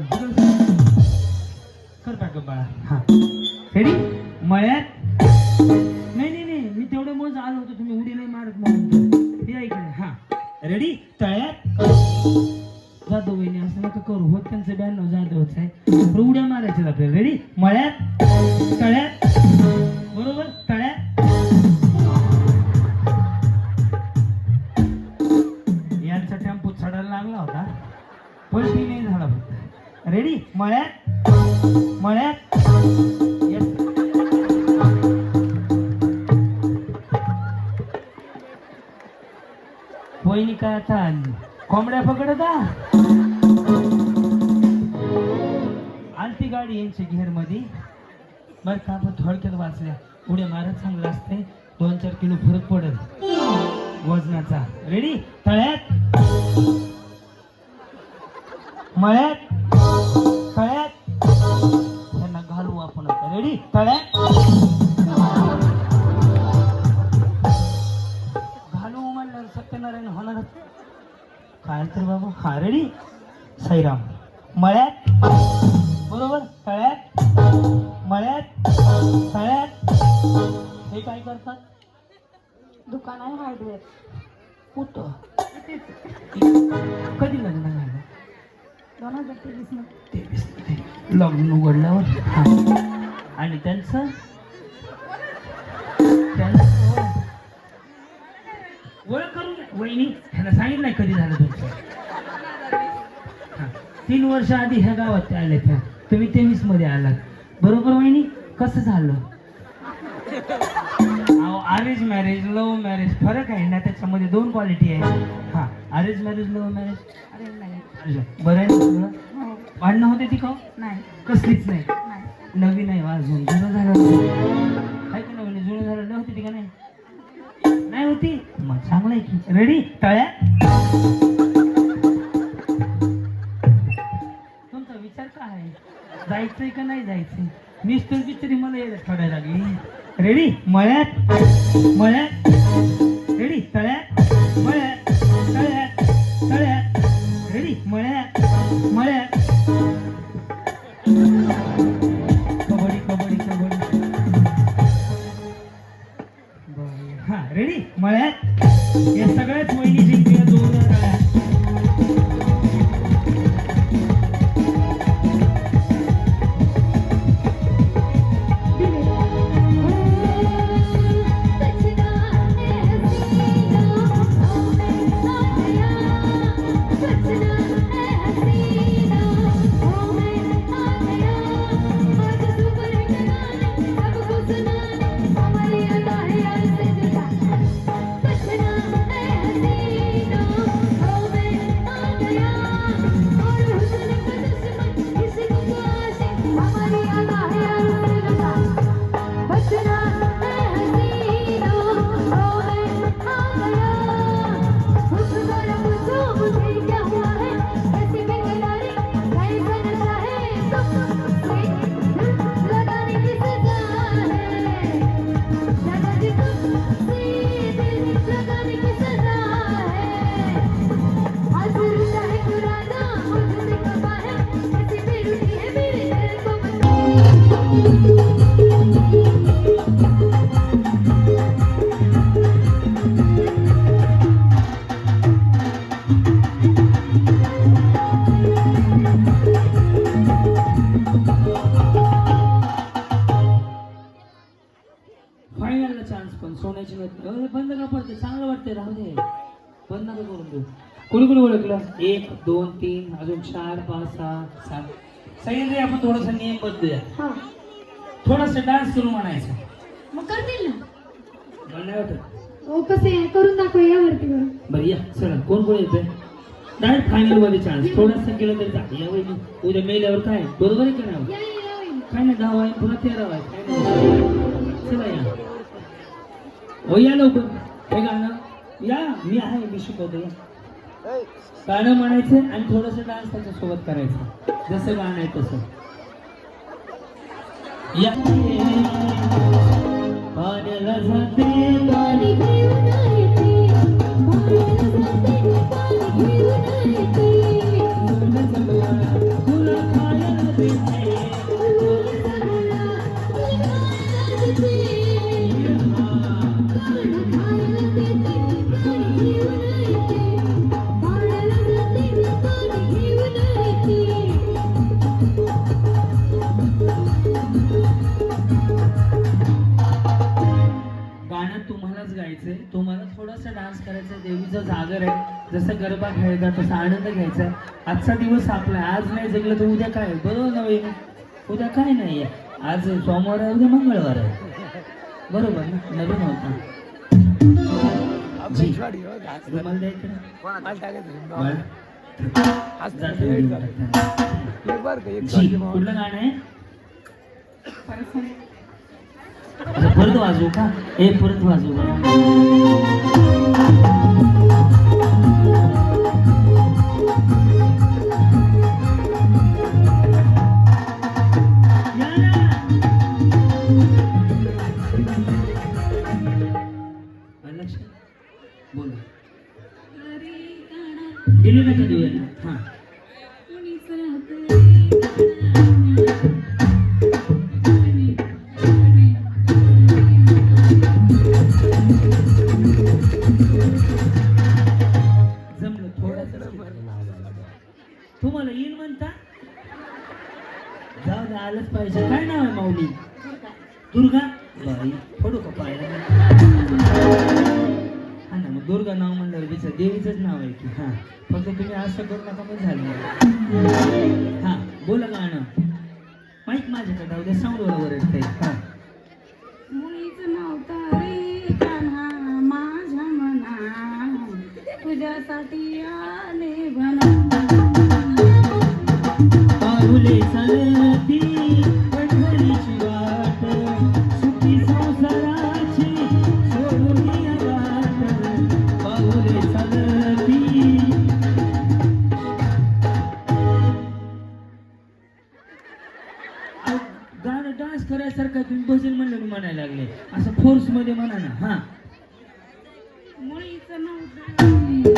कर का बाळा. हा रेडी मळ्यात नाही नाही नाही मी तेवढं मज आलो होतो तुम्ही उडी नाही मारत म्हणून. या इकडे. हा रेडी तळ्यात जाधव वहिनी असं नका करू. होत त्यांचं 92 जाधवच आहे पण उड्या मारायच्यात आपल्याला. रेडी मळ्यात तळ्यात बरोबर तळ्यात. यांचा टेम्पो चढायला लागला होता पलटी नाही झाला फक्त. रेडी मळ्यात मळ्यात येस. वहिनी काय आता कोंबड्या पकडता आलती गाडी यांच्या घेर मध्ये बरं का. आपण थोडक्यात वाचल्या उड्या मारत चांगलं असते. 2-4 किलो फरक पडेल वजनाचा. रेडी तळ्यात मळ्यात तळ्यात त्यांना घालू आपण आता. रेडी तळ्यात घालू म्हणलं सत्यनारायण होणार काय तर बाबा. हा रेडी साईराम मळ्यात बरोबर तळ्यात मळ्यात तळ्यात. हे काय करतात? दुकान आहे हार्डवेअर. कुठं? कधी लग्न झालं? 2023 मध्ये. 23 मध्ये लग्न उघडल्यावर. हा आणि त्यांचं ओळख करून वहिनी ह्याला सांगितलं नाही कधी झालं तुमचं? 3 वर्ष आधी ह्या गावात ते आले त्या. तुम्ही 23 मध्ये आलात बरोबर वहिनी. कसं झालं? अरेंज मॅरेज लव्ह मॅरेज फरक आहे ना त्याच्यामध्ये. 2 क्वालिटी आहे. हा arrange marriage love marriage. Arrange marriage. बरं आहे सगळं. भांडणं होते ती का? नाही कसलीच नाही. नाही. नवीन आहे अजून जुनं झालं आहे का? नवीन जुनं झालं नव्हती ती का? नाही नाही होती मग चांगलं आहे की. रेडी तळ्यात तुमचा विचार काय आहे? जायचंय का नाही जायचंय? मिस्टर बिस्टरी मला यायला काढायला लागली. रेडी मळ्यात मळ्यात रेडी तळ्यात मळ्यात तळ्यात तळ्यात रेडी मळ्यात मळ्यात कबड्डी कबड्डी कबड्डी. हा रेडी मळ्यात. या सगळ्याच वहिनी जिंकल्या 2 तळ्यात. फायनलला चान्स पण सोन्याची नोट बंद का पडते चांगलं वाटतंय राहू दे बंद नका करून देऊ कोणी कोणी ओळखलं 1 2 3 अजून 4 5 6 7 सगळ्यांनी आपण थोडासा नियम बदलूया हा थोडासा डान्स करून म्हणायचं मग करतील ना मला नाही वाटत हो कसे करून दाखव यावरती बरं बरं या चला कोण कोण येतंय डायरेक्ट फायनल मध्ये चान्स थोडासा केलं तरी चालेल या वहिनी उद्या मेल्यावर काय बरोबर आहे का नाही या या होईल काय नाही 10 आहे पुन्हा 13 आहे काय नाही चला या हो या लवकर हे गाणं या मी आहे मी शिकवतो या गाणं म्हणायचं आणि थोडंसं डान्स त्याच्यासोबत करायचं जसं गाणं आहे तसं या पाण्याला जाते पाणी घेऊन येते पाण्याला जाते पाणी घेऊन येते तुला खायला देते गाणं तुम्हालाच गायचंय तुम्हाला थोडासा डान्स करायचा देवीचं जागर आहे जसं गरबा खेळायचा तसा आनंद घ्यायचा आहे आजचा दिवस आपला आज नाही जगलं तर उद्या काय बरोबर ना वहिनी उद्या काय नाही आहे आज सोमवार आहे उद्या मंगळवार आहे बरोबर ना नवीन होता जी रुमाल द्यायचं ना जी कुठलं गाणं आहे अच्छा परत वाजवू का परत वाजवू लक्ष बोल दिली नका देऊया ना हा जमलं थोडंसं तुम्हाला येईल म्हणता जाऊ दे आलंच पाहिजे काय नाव आहे माऊली दुर्गा बाई फोडू का पाहिजे हा ना मग दुर्गा नाव म्हणल्यावर बिचार देवीचंच नाव आहे की हा फक्त तुम्ही असं करू नका मग झालं हा बोला गाणं माहीत माझ्याकडे जाऊ दे साऊंड वर येत हा मुलीचं नाव तारे कान्हा माझ्या मना तुझ्यासाठी आले म्हणा पाऊले चालती पंढरीची वाट सुखी संसाराची सोडून या वाट पाऊले चालती गाणं डान्स करायसारखं तुम्ही भजन म्हणलं मी म्हणायला लागले असं फोर्स मध्ये म्हणा ना हा मुलीचं नाव तारे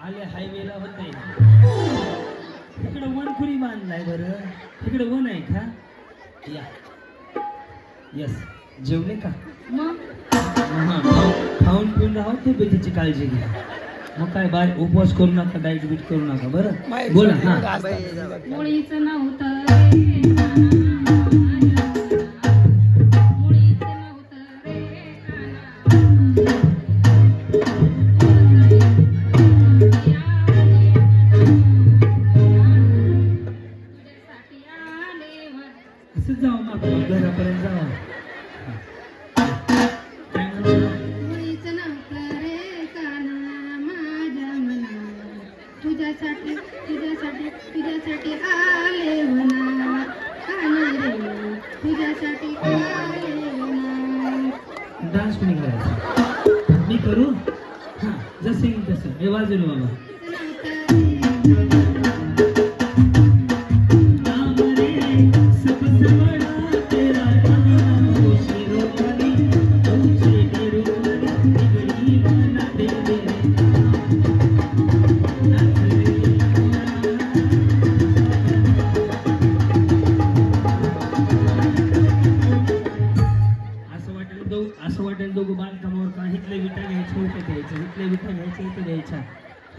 आले हायवेला होते तिकडं वनखुरी बांधलाय बरं तिकडे वन आहे का या यस जेवले का मग खाऊन पिऊन राहा तब्येतीची काळजी घ्या मग काय बाय उपवास करू नका डाएट बीट करू नका बरं बोला हा मुळीचं नव्हतं रे काना मुळीचं नव्हतं रे तुझ्यासाठी आले असं जाऊ ना आपण घरापर्यंत जाऊ मुळीचं नव्हतं रे काना माझ्या मना तुझ्यासाठी तुझ्यासाठी तुझ्यासाठी आले म्हणा काना रे तुझ्यासाठी आले म्हणा डान्स कोणी करायचा मी करू हां जसं येईल तसं हे वाजवलं बाबा मुळीचं नव्हतं रे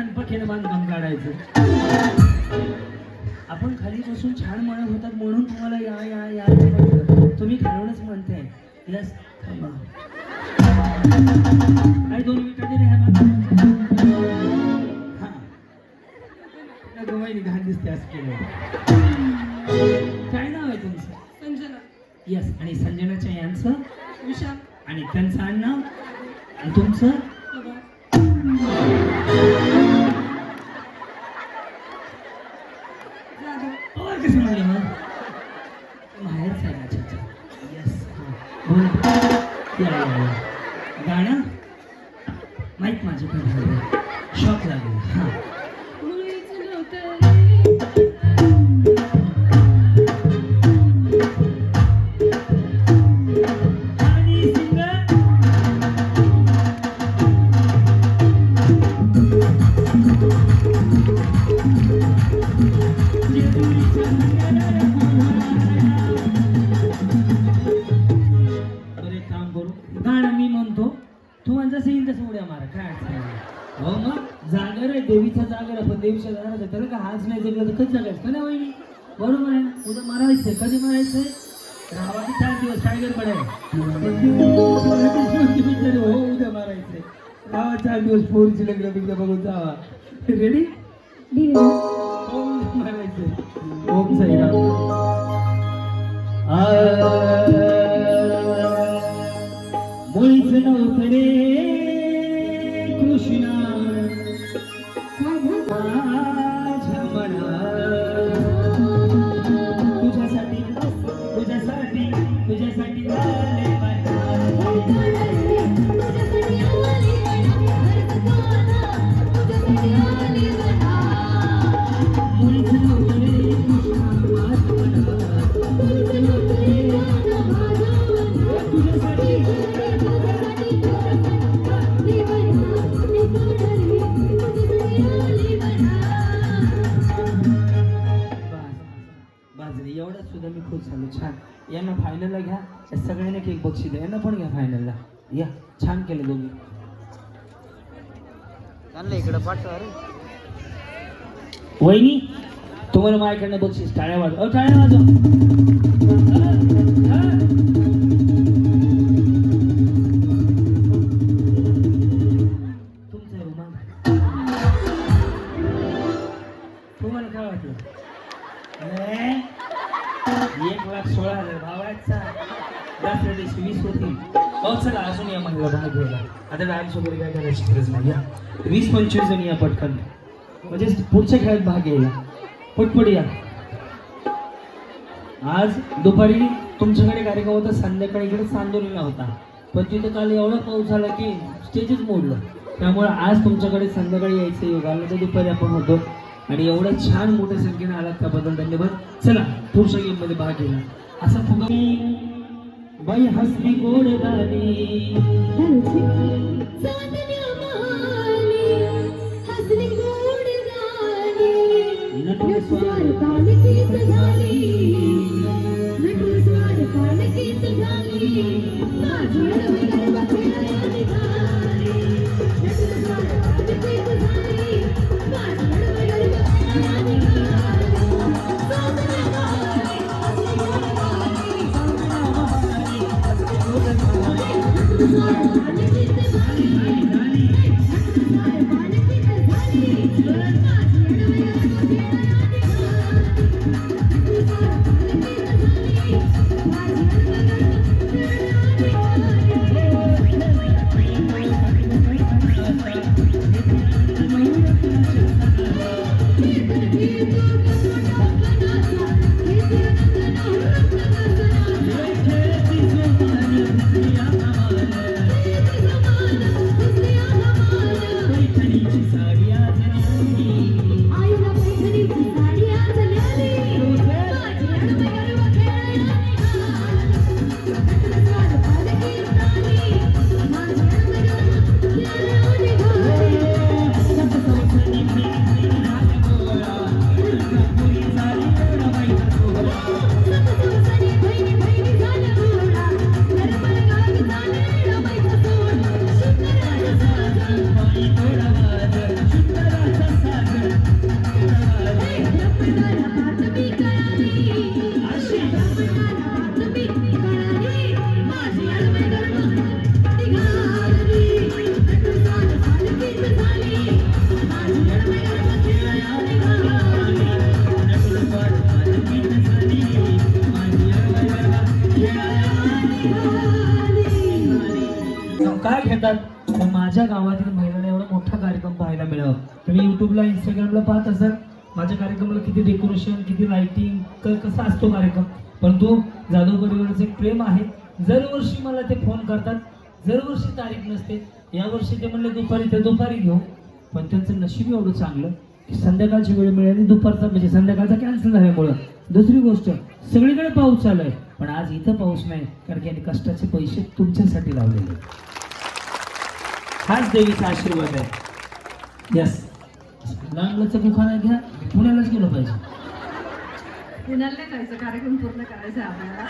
छानपकीने बांधकाम काढायचं. आपण खाली बसून छान म्हणत होतात म्हणून तुम्हाला या या या म्हटलं. तुम्ही खालूनच म्हणताय. यस थांबा. काय 2 मिनिटं तरी ह्या गवाईने घाण दिसते असं केलं. काय नाव आहे तुमचं? संजना यस. आणि संजनाच्या यांचं विशाल आणि त्यांचं आडनाव आणि तुमचं पवार. जाधव पवार कसं म्हणले मग? माहेरच आहे. अच्छा अच्छा. यस. बोल. या. गाणं माहीत माझ्याकडे शॉक लागेल. हां मुळीच नव्हतं रे. आणि सिंगर बरं एक काम करू. गाणं मी म्हणतो तू म्हणजे जसं येईल तसं उड्या मारा. काय अडचण नाही. हो मग जागर आहे देवीचा जागर आहे पण देवीच्या जागर आहे त्याला का हाच नाही जगलं तर कधी जगायचं का नाही वहिनी? बरोबर आहे ना. उद्या मारायचंय. कधी मारायचंय? राहावा की 4 दिवस काय गडबड आहे? हो उद्या मारायचंय. राहावा 4 दिवस पोरीची लग्न बिग्न बघून जावा. रेडी? ओम मारायचंय. ओम साईराम. मुळीच नव्हतं रे कृष्णा माझ्या मनात. तुझ्यासाठी तुझ्यासाठी तुझ्यासाठी झाले मुळीच नव्हतं रे कृष्णा माझ्या मनात. तुझ्यासाठी बाजरी एवढंच सुद्धा मी खुश झालो. छान. यांना फायनलला घ्या. या सगळ्यांना एक बक्षीस द्या. यांना पण घ्या फायनलला. या छान केलं दोघी. त्यांना इकडं पाठवा रे. वहिनी तुम्हाला माझ्याकडनं बक्षीस. टाळ्या वाजव. टाळ्या वाजव. तुमचं रुमाल. तुम्हाला काय वाटलं? 1,16,000 भावाचा. दसऱ्या दिवशी 20 होतील. हो चला अजून या महिला भाग घ्यायला. आता डान्स वगैरे काय करायची गरज नाही. या 20-25 जण या पटकन म्हणजे पुढच्या खेळात भाग घ्यायला. पटपट या. आज दुपारी तुमच्याकडे कार्यक्रम होता. संध्याकाळी इकडे चांदोलीला होता पण तिथे काल एवढा पाऊस झाला की स्टेजच मोडलं. त्यामुळे आज तुमच्याकडे संध्याकाळी यायचं योग आलं तर दुपारी आपण होतो. आणि एवढं छान मोठ्या संख्येने आलात त्याबद्दल धन्यवाद. चला पुढच्या गेममध्ये भाग घ्यायला. असं फुगा बाई हसली गोड गाणी साडी आज गावातील महिलांना एवढा मोठा कार्यक्रम पाहायला मिळावा. तुम्ही युट्यूबला इंस्टाग्रामला पाहत असाल माझ्या कार्यक्रमाला किती डेकोरेशन किती लाइटिंग कसा असतो कार्यक्रम. पण तो जाधव परिवाराचं एक प्रेम आहे. दरवर्षी मला ते फोन करतात, दरवर्षी तारीख नसते. यावर्षी ते म्हणले दुपारी, तर दुपारी घेऊ. पण त्यांचं नशीब एवढं चांगलं की संध्याकाळची वेळ मिळाली, दुपारचा म्हणजे संध्याकाळचा कॅन्सल झाल्यामुळं. दुसरी गोष्ट, सगळीकडे पाऊस चालू आहे पण आज इथं पाऊस नाही, कारण की यांनी कष्टाचे पैसे तुमच्यासाठी लावलेले. हाच देवीचा आशीर्वाद आहे. यस, लांबलचं दुकान घ्या, पुण्यालाच गेलो पाहिजे. पुण्याला नाही जायचं, कार्यक्रम पूर्ण करायचा आहे आपल्याला.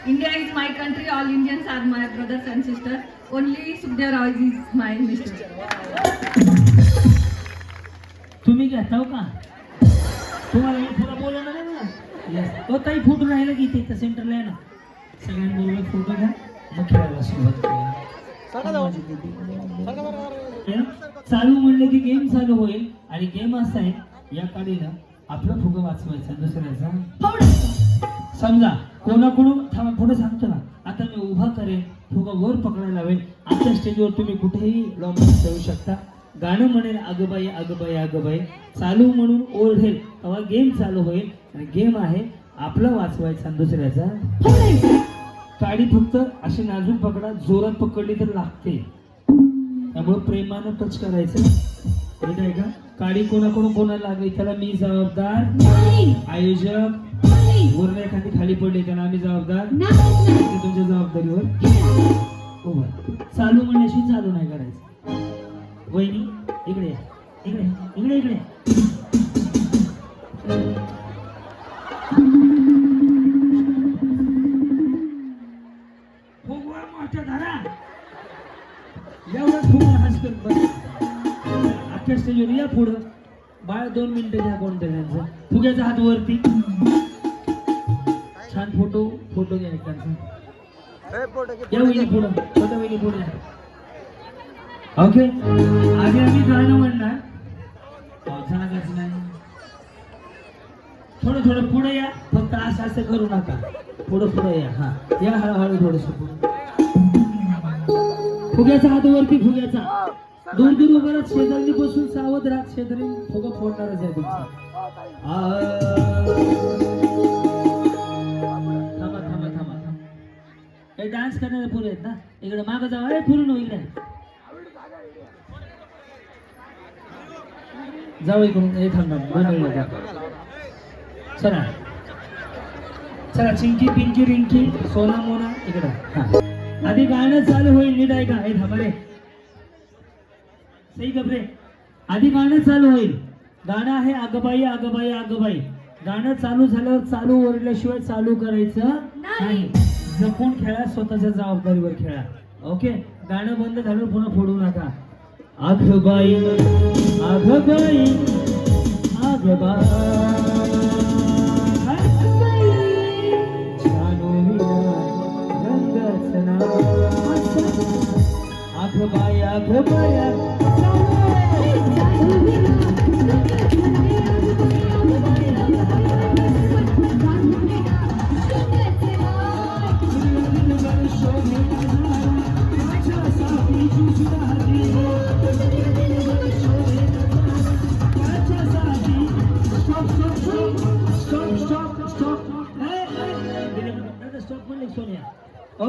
India is my country, all Indians are my brothers and sister, only Sukhdev Rao is my mister. तुम्ही घेताव का? तुम्हाला मी पुरा बोलवणार आहे ना. येस, तो ताई फोटो राहिला की इथे सेंटरला आहे ना. सगळ्यांबरोबर फोटो घ्या, मग खेळायला सुरुवात करूया. चालू म्हणलं की गेम चालू होईल आणि गेम असा आहे, या काळीला आपला फुगा वाचवायचा दुसऱ्याचा. समजा कोणाकडून थांबा, पुढे सांगतो ना. आता मी उभा करेन, फुगा वर पकडायला लावेल. आमच्या स्टेजवर तुम्ही कुठेही लॉंग जाऊ शकता. गाणं म्हणेल अगबाई अगबाई अगबाई, चालू म्हणून ओढेल तेव्हा गेम चालू होईल. आणि गेम आहे आपला वाचवायचा दुसऱ्याचा. काडी फक्त अशी नाजूक पकडा, जोरात पकडली तर लागते, त्यामुळे प्रेमानं टच करायचं. ठीक आहे का? काडी कोणाकडून कोणाला लागली त्याला मी जबाबदार, आयोजक. वरून एखादी खाली पडली त्याला आम्ही जबाबदार. तुमच्या जबाबदारीवर उभा. चालू म्हणण्याशी चालू नाही करायचं. वहिनी इकडे या, इकडे इकडे इकडे. फुगवा मोठ्या धारा, एवढं फुगवा हस करत बस. अख्ख्या स्टेजवर या पुढं. बाळ 2 मिनिटं घ्या कोणत्या त्यांचं. फुग्याचा हात वरती. छान फोटो घ्या त्यांचा. या वहिनी पुढं, छोट्या वहिनी पुढे. ओके, आधी आम्ही गाणं म्हणणार. जागाच नाही. थोडं पुढे या, फक्त असं करू नका. पुढं या. हा, या हळूहळू थोडस पुढे. फुग्याचा हात वरती, फुग्याचा. दूर उभं राहत, शेजारी बसून सावध राहत. शेजारी फुगा फोडणारच आहे तुमचा. थांबा. हे डान्स करणारे पुरे आहेत ना, इकडे मागं जावा. अरे पुरून इकडे जाऊ, इकडून हे थांबा. चला चिंकी पिंकी रिंकी सोना मोना इकडं. हा, आधी गाणं चालू होईल, नीट ऐका. हे थांबा रे, सही गबरे. आधी गाणं चालू होईल. गाणं आहे अगबाई अगबाई अगबाई. गाणं चालू झाल्यावर चालू ओरडल्याशिवाय चालू करायचं नाही. जपून खेळा, स्वतःच्या जबाबदारीवर खेळा. ओके, गाणं बंद झाल्यावर पुन्हा फोडू नका. अगबाई अगबाई अगबाई अगबाई अगबाई.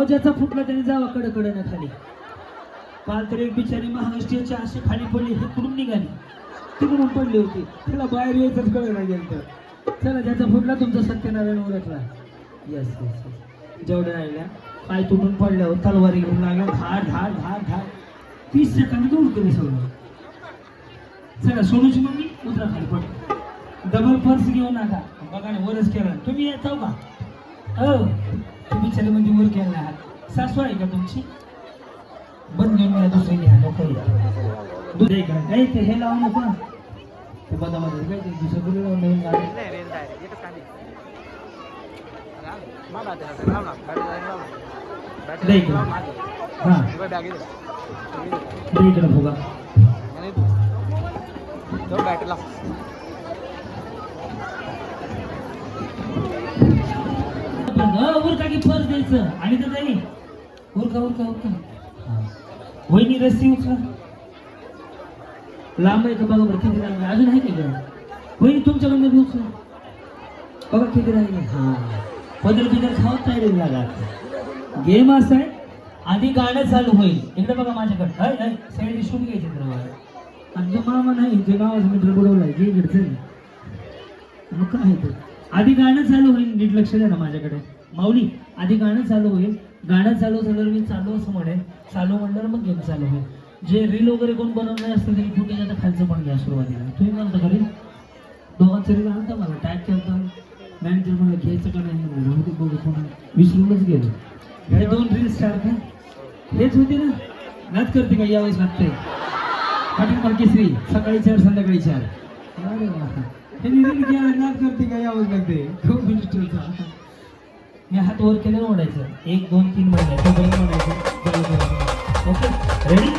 ज्याचा फुटला त्याने जावा कडे ना खाली. काल तर एक बिचारी महाराष्ट्राची अशी खाली पडली, हे कुठून निघाली, तिकडून पडली होती. तिला बाहेर यायचंच कळलं नाही गेलं. चला, ज्याचा फुटला तुमचा सत्यनारायण ओळखला. येस. जेवढ्या राहिल्या पाय तुटून पडल्यावर तलवारी घेऊन लागल्या. धाड 30 सेकंद दूर केली सगळं. चला, सोनूची मम्मी उतरा खाली पड. डबल पर्स घेऊ नका. बघा ना, वरच केला. तुम्ही येताव का? तुम्ही चले म्हणजे वर केला आहात. सासू आहे का तुमची? बंद घेऊन घ्या, दुसरी घ्या. नको दूध आहे का? काही ते हे लावू नका. ते बदामध्ये काय ते दुसरं गुरु लावून नवीन गाडी. हा, इकडे फुगा. उरका की पर्स द्यायचं आणि तर जाईल. उरका. वहिनी रस्सी उचला. लांब आहे का बघा बरं किती लांब आहे. अजून आहे की का वहिनी तुमच्याकडनं बी उचला. बघा किती राहिले. हा पदर बिदर खावत नाही लागा. गेम असा आहे आधी गाणं चालू होईल. इकडे बघा माझ्याकडे सगळे शूट घ्यायचे आणि तो मामा नाही जे गावाचा मित्र बुडवलाय जे इकडचं मग काय ते आधी गाणं चालू होईल. नीट लक्ष द्या ना माझ्याकडे माऊली. आधी गाणं चालू होईल. गाणं चालू झाल्यावर मी चालू असं म्हणेन. चालू म्हणल्यावर मग गेम चालू होईल. जे रील वगैरे कोण बनवणार असतं तरी फुटेज आता खालचं पण घ्या सुरुवातीला. तुम्ही म्हणता घरी दोघांचं रील आणता मला टॅग करता मॅनेजर मला घ्यायचं का नाही म्हणून बघू कोण विसरूनच गेलो. हे 2 रील स्टार का हेच होते ना. नाच करते का यावेळेस लागते पाटील पालकेश्री सकाळी 4 संध्याकाळी 4. अरे वा हे रील घ्या नाच करते का यावेळेस लागते खूप मिनिस्टरचा. मी हात वर केलं ओढायचं 1 2 3 महिने तो बंद म्हणायचं. Okay ready.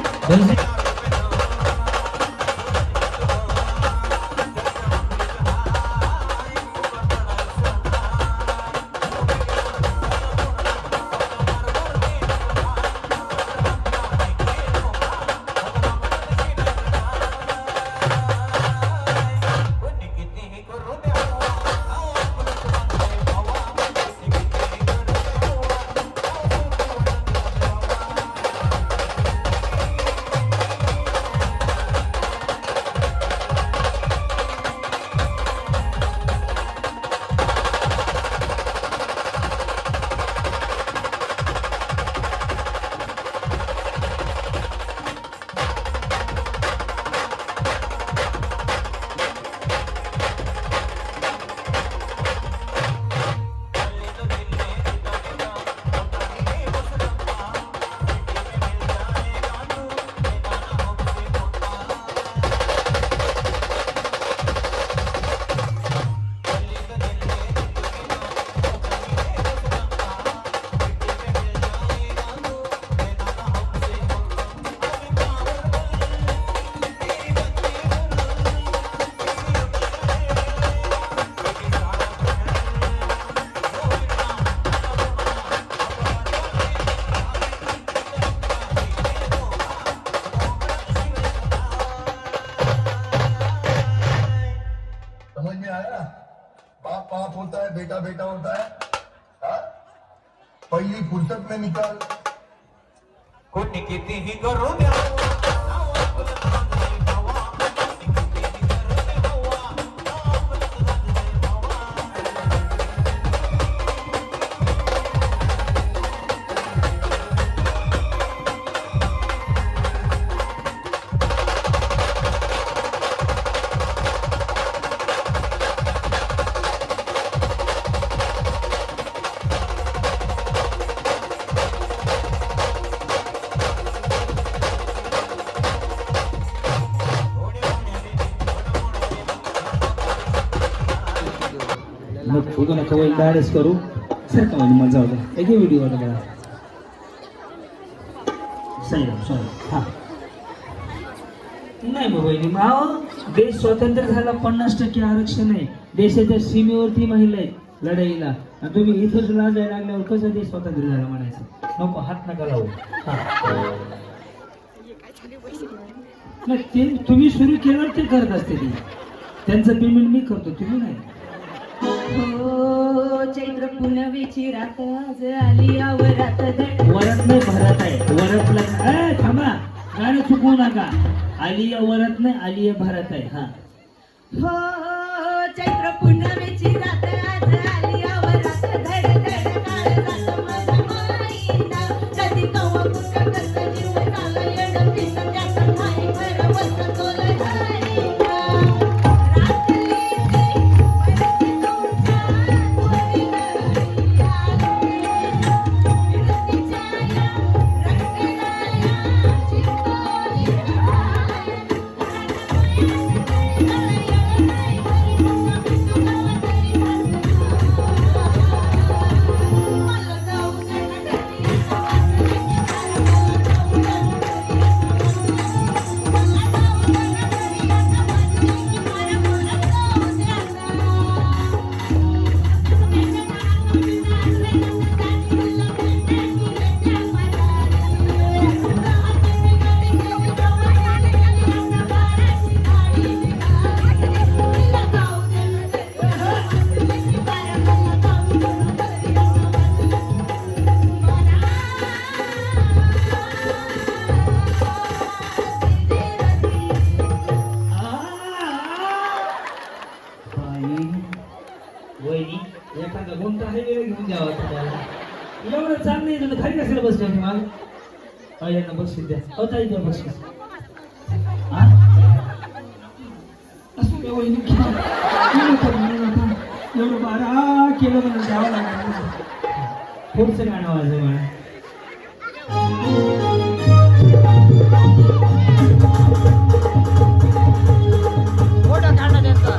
समझ में आया. बाप बाप होता है बेटा बेटा होता है. हाँ? पहली फुर्सत में निकाल. कोणी कितीही करू द्या मग बघू नका वैल डायरेक्ट करू सर का म्हणजे मजा होता. एक व्हिडिओ होता बघा सॉरी हां नाही मग वहिनी माव देश स्वतंत्र झाला 50% आरक्षण आहे. देशाच्या सीमेवरती महिला आहेत लढाईला आणि तुम्ही इथंच लाजायला लागल्यावर कसं देश स्वतंत्र झाला म्हणायचं. नको हात नका लावू. नाही ते तुम्ही सुरू केल्यावर ते करत असते ती त्यांचं पेमेंट मी करतो तुम्ही नाही. हो चैत्र पुनवेची रात आज आली आवरात वरत नाही भरत आहे वरतला थांबा गाणं चुकवू नका. आलिया वरत नाही आलिया भरत आहे. हा हो चैत्र पुनवेची रात आज आली आवरात धड धड काळ जात माझा माईना कधी कवा कुठं कसं जीव झाला येणं पिसं त्याचं नाही बरं वसं तोल जाईना रात्री कोणता आहे वेळ घेऊन द्यावा तुम्हाला एवढं चांगलं आहे तुझं खाली कशाला बसले होते मग यांना बक्षीस द्या ताई द्या बक्षीस हा असं काय वहिनी एवढं बारा केलं म्हणून द्यावं लागलं पुढचं गाणं वाजव मला फोटो काढा त्यांचा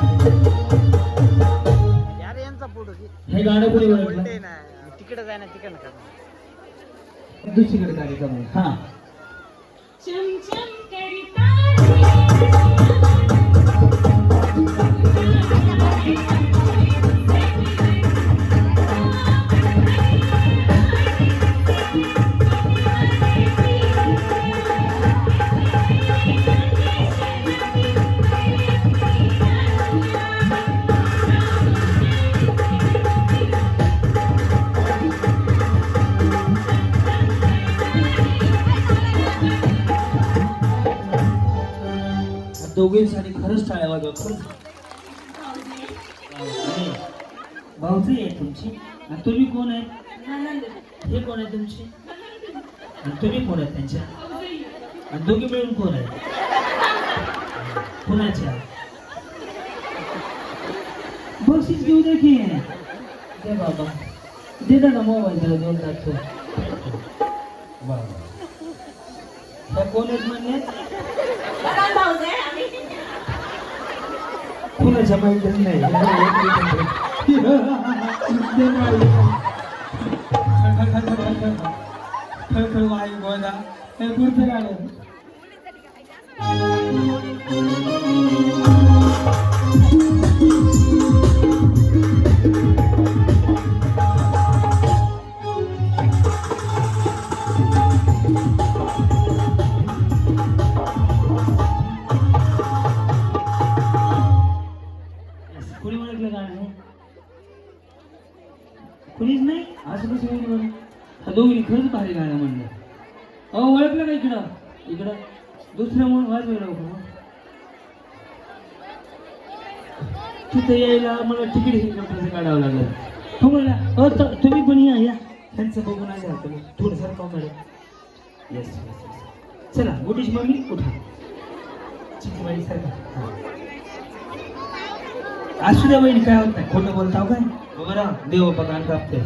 यार यांचा फोटो हे गाणं कोणी ओळखलं तिकडे जाय ना तिकडे काढा दुसरीकडे कार्यक्रम आहे हा चमचम दोघेंसाठी खरंच टाळ्या वाजवा खरंच भाऊजी आहे तुमची आणि तुम्ही कोण आहे हे कोण आहे तुमची आणि तुम्ही कोण आहे त्यांच्या आणि दोघे मिळून कोण आहे कुणाच्या बक्षीस घेऊ दे की दे बाबा दे ना मोबाईल त्याला दोन टाकतो त्या कोण आहेत म्हणले कुणाच्या मैत्री नाही वायू बोला हे पुढचं गाणं कोणी ओळखलं गाणं आहे कुणीच नाही असं कसं कोणी म्हणून हा दोघी खरंच भारी गाणं म्हणलं अहो ओळखलं का इकडं इकडं दुसरं म्हणून वाजवे लवकर तिथं यायला मला तिकीट हेलिकॉप्टरचं काढावं लागलं हो मला तुम्ही पण या त्यांचं बघून आले तुम्ही थोडं सर का मॅडम येस चला गुटीश मम्मी उठा चिकबाई सारखा असू द्या बहिणी काय होत नाही खोटं बोलताव काय बरं देव बघा कापते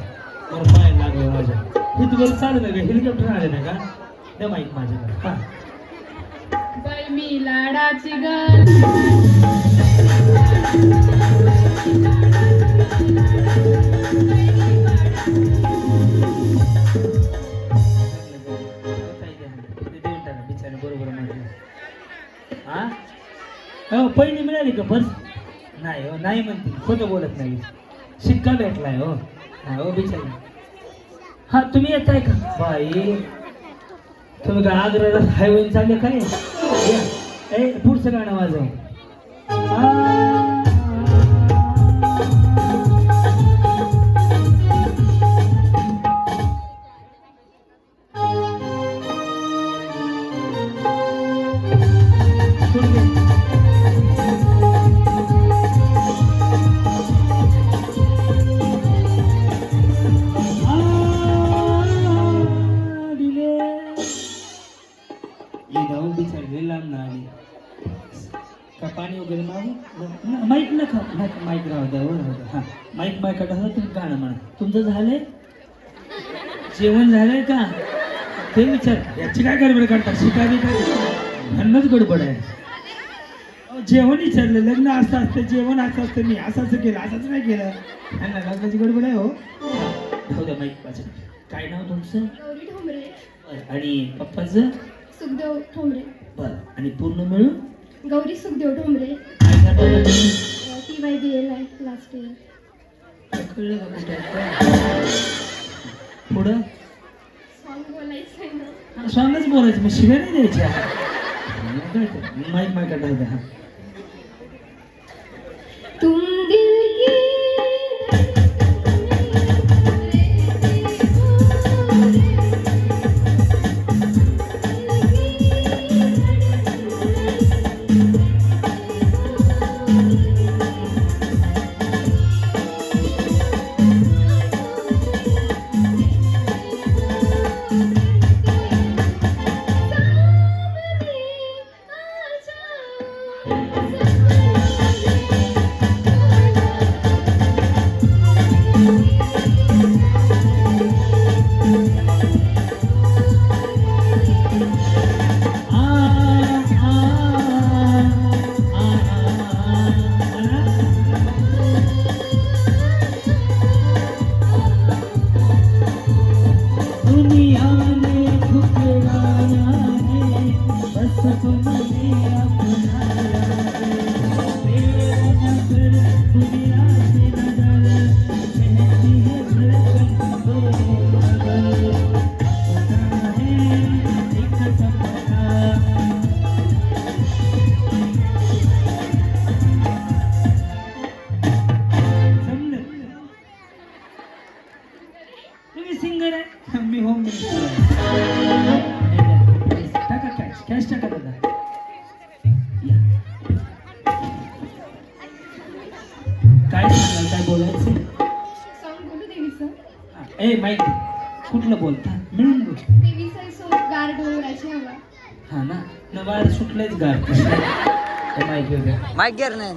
मला पाय लागलं माझ्या हे तुम्हाला चालत आहे का हेलिकॉप्टर आले नाही का द्या माईक माझ्याकडे हा बाई मी लाडाची गल बिचारे बरोबर माझे हा पहिली मिळाली का बस नाही हो नाही म्हणते खोटं बोलत नाही शिक्का भेटलाय हो हा हो बिचारी हा तुम्ही येताय का बाई तुम्ही काय आग्र्याला हायवे चालले काय ए पुढचं गाणं वाजव पाणी वगैरे मागू माईक नका माईक राहू द्या हां माईक मायकडे तुम्ही गाणं म्हणा तुमचं झालंय जेवण झालंय का ते विचार याची काय गडबड करतात शिकावी काय धन्नच गडबड आहे जेवण विचारलं लग्न असं असतं जेवण असं असतं मी असं केलं असंच नाही केलं त्यांना लग्नाची गडबड आहे हो हो द्या माईक पाहिजे काय नाव तुमचं गौरी ठोंबरे आणि पप्पाचं सुखदेव ठोंबरे बरं आणि पूर्ण मिळून गौरी सुखदेव ठोंबरे काय करता TYBL आहे लास्ट इयर कळलं का कुठे पुढं सॉन्ग बोलायचं आहे ना सॉंगच बोलायचं मग शिव्या नाही द्यायच्या माईक माईक काढायचं हा तुम दिल की दुनिया में ठुकराना है बस तुमने अपनाया है तेरा नजर दुनिया से नजर कहती है धड़कन दो मगर होता है एक सपना समझ तुम्ही सिंगर आहे मी होम मिनिस्टर टाका कॅश टाका दादा या. काय सांगाल काय बोलायचं सॉन्ग बोलू देवीचं हा, ए माईक कुठलं बोलता मिळून बोल देवीचं सोबत गार डोळाची हवा हा ना नवार सुटलेच गार माईक वगैरे माईक गेर नाही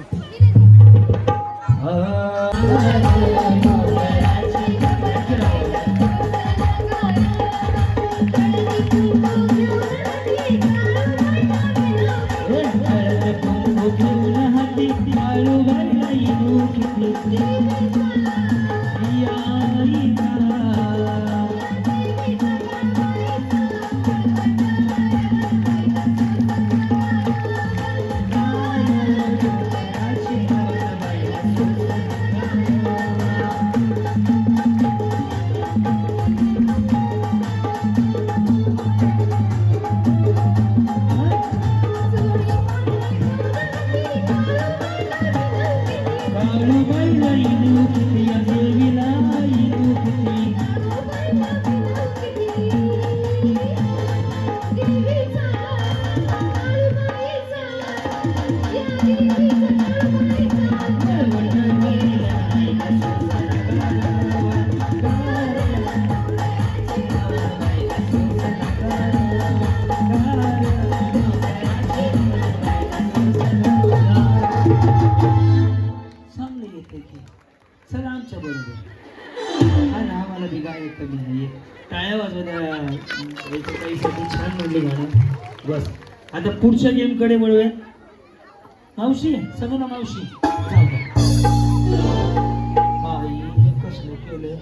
चला आमच्या बरोबर हा ना आम्हाला बी गाय कमी नाही टाळ्या वाजवत काहीसाठी छान म्हणले गाणं बस आता पुढच्या गेम कडे वळूया मावशी सगळं मावशी जाऊ द्या. बाई हे कसलं केलंय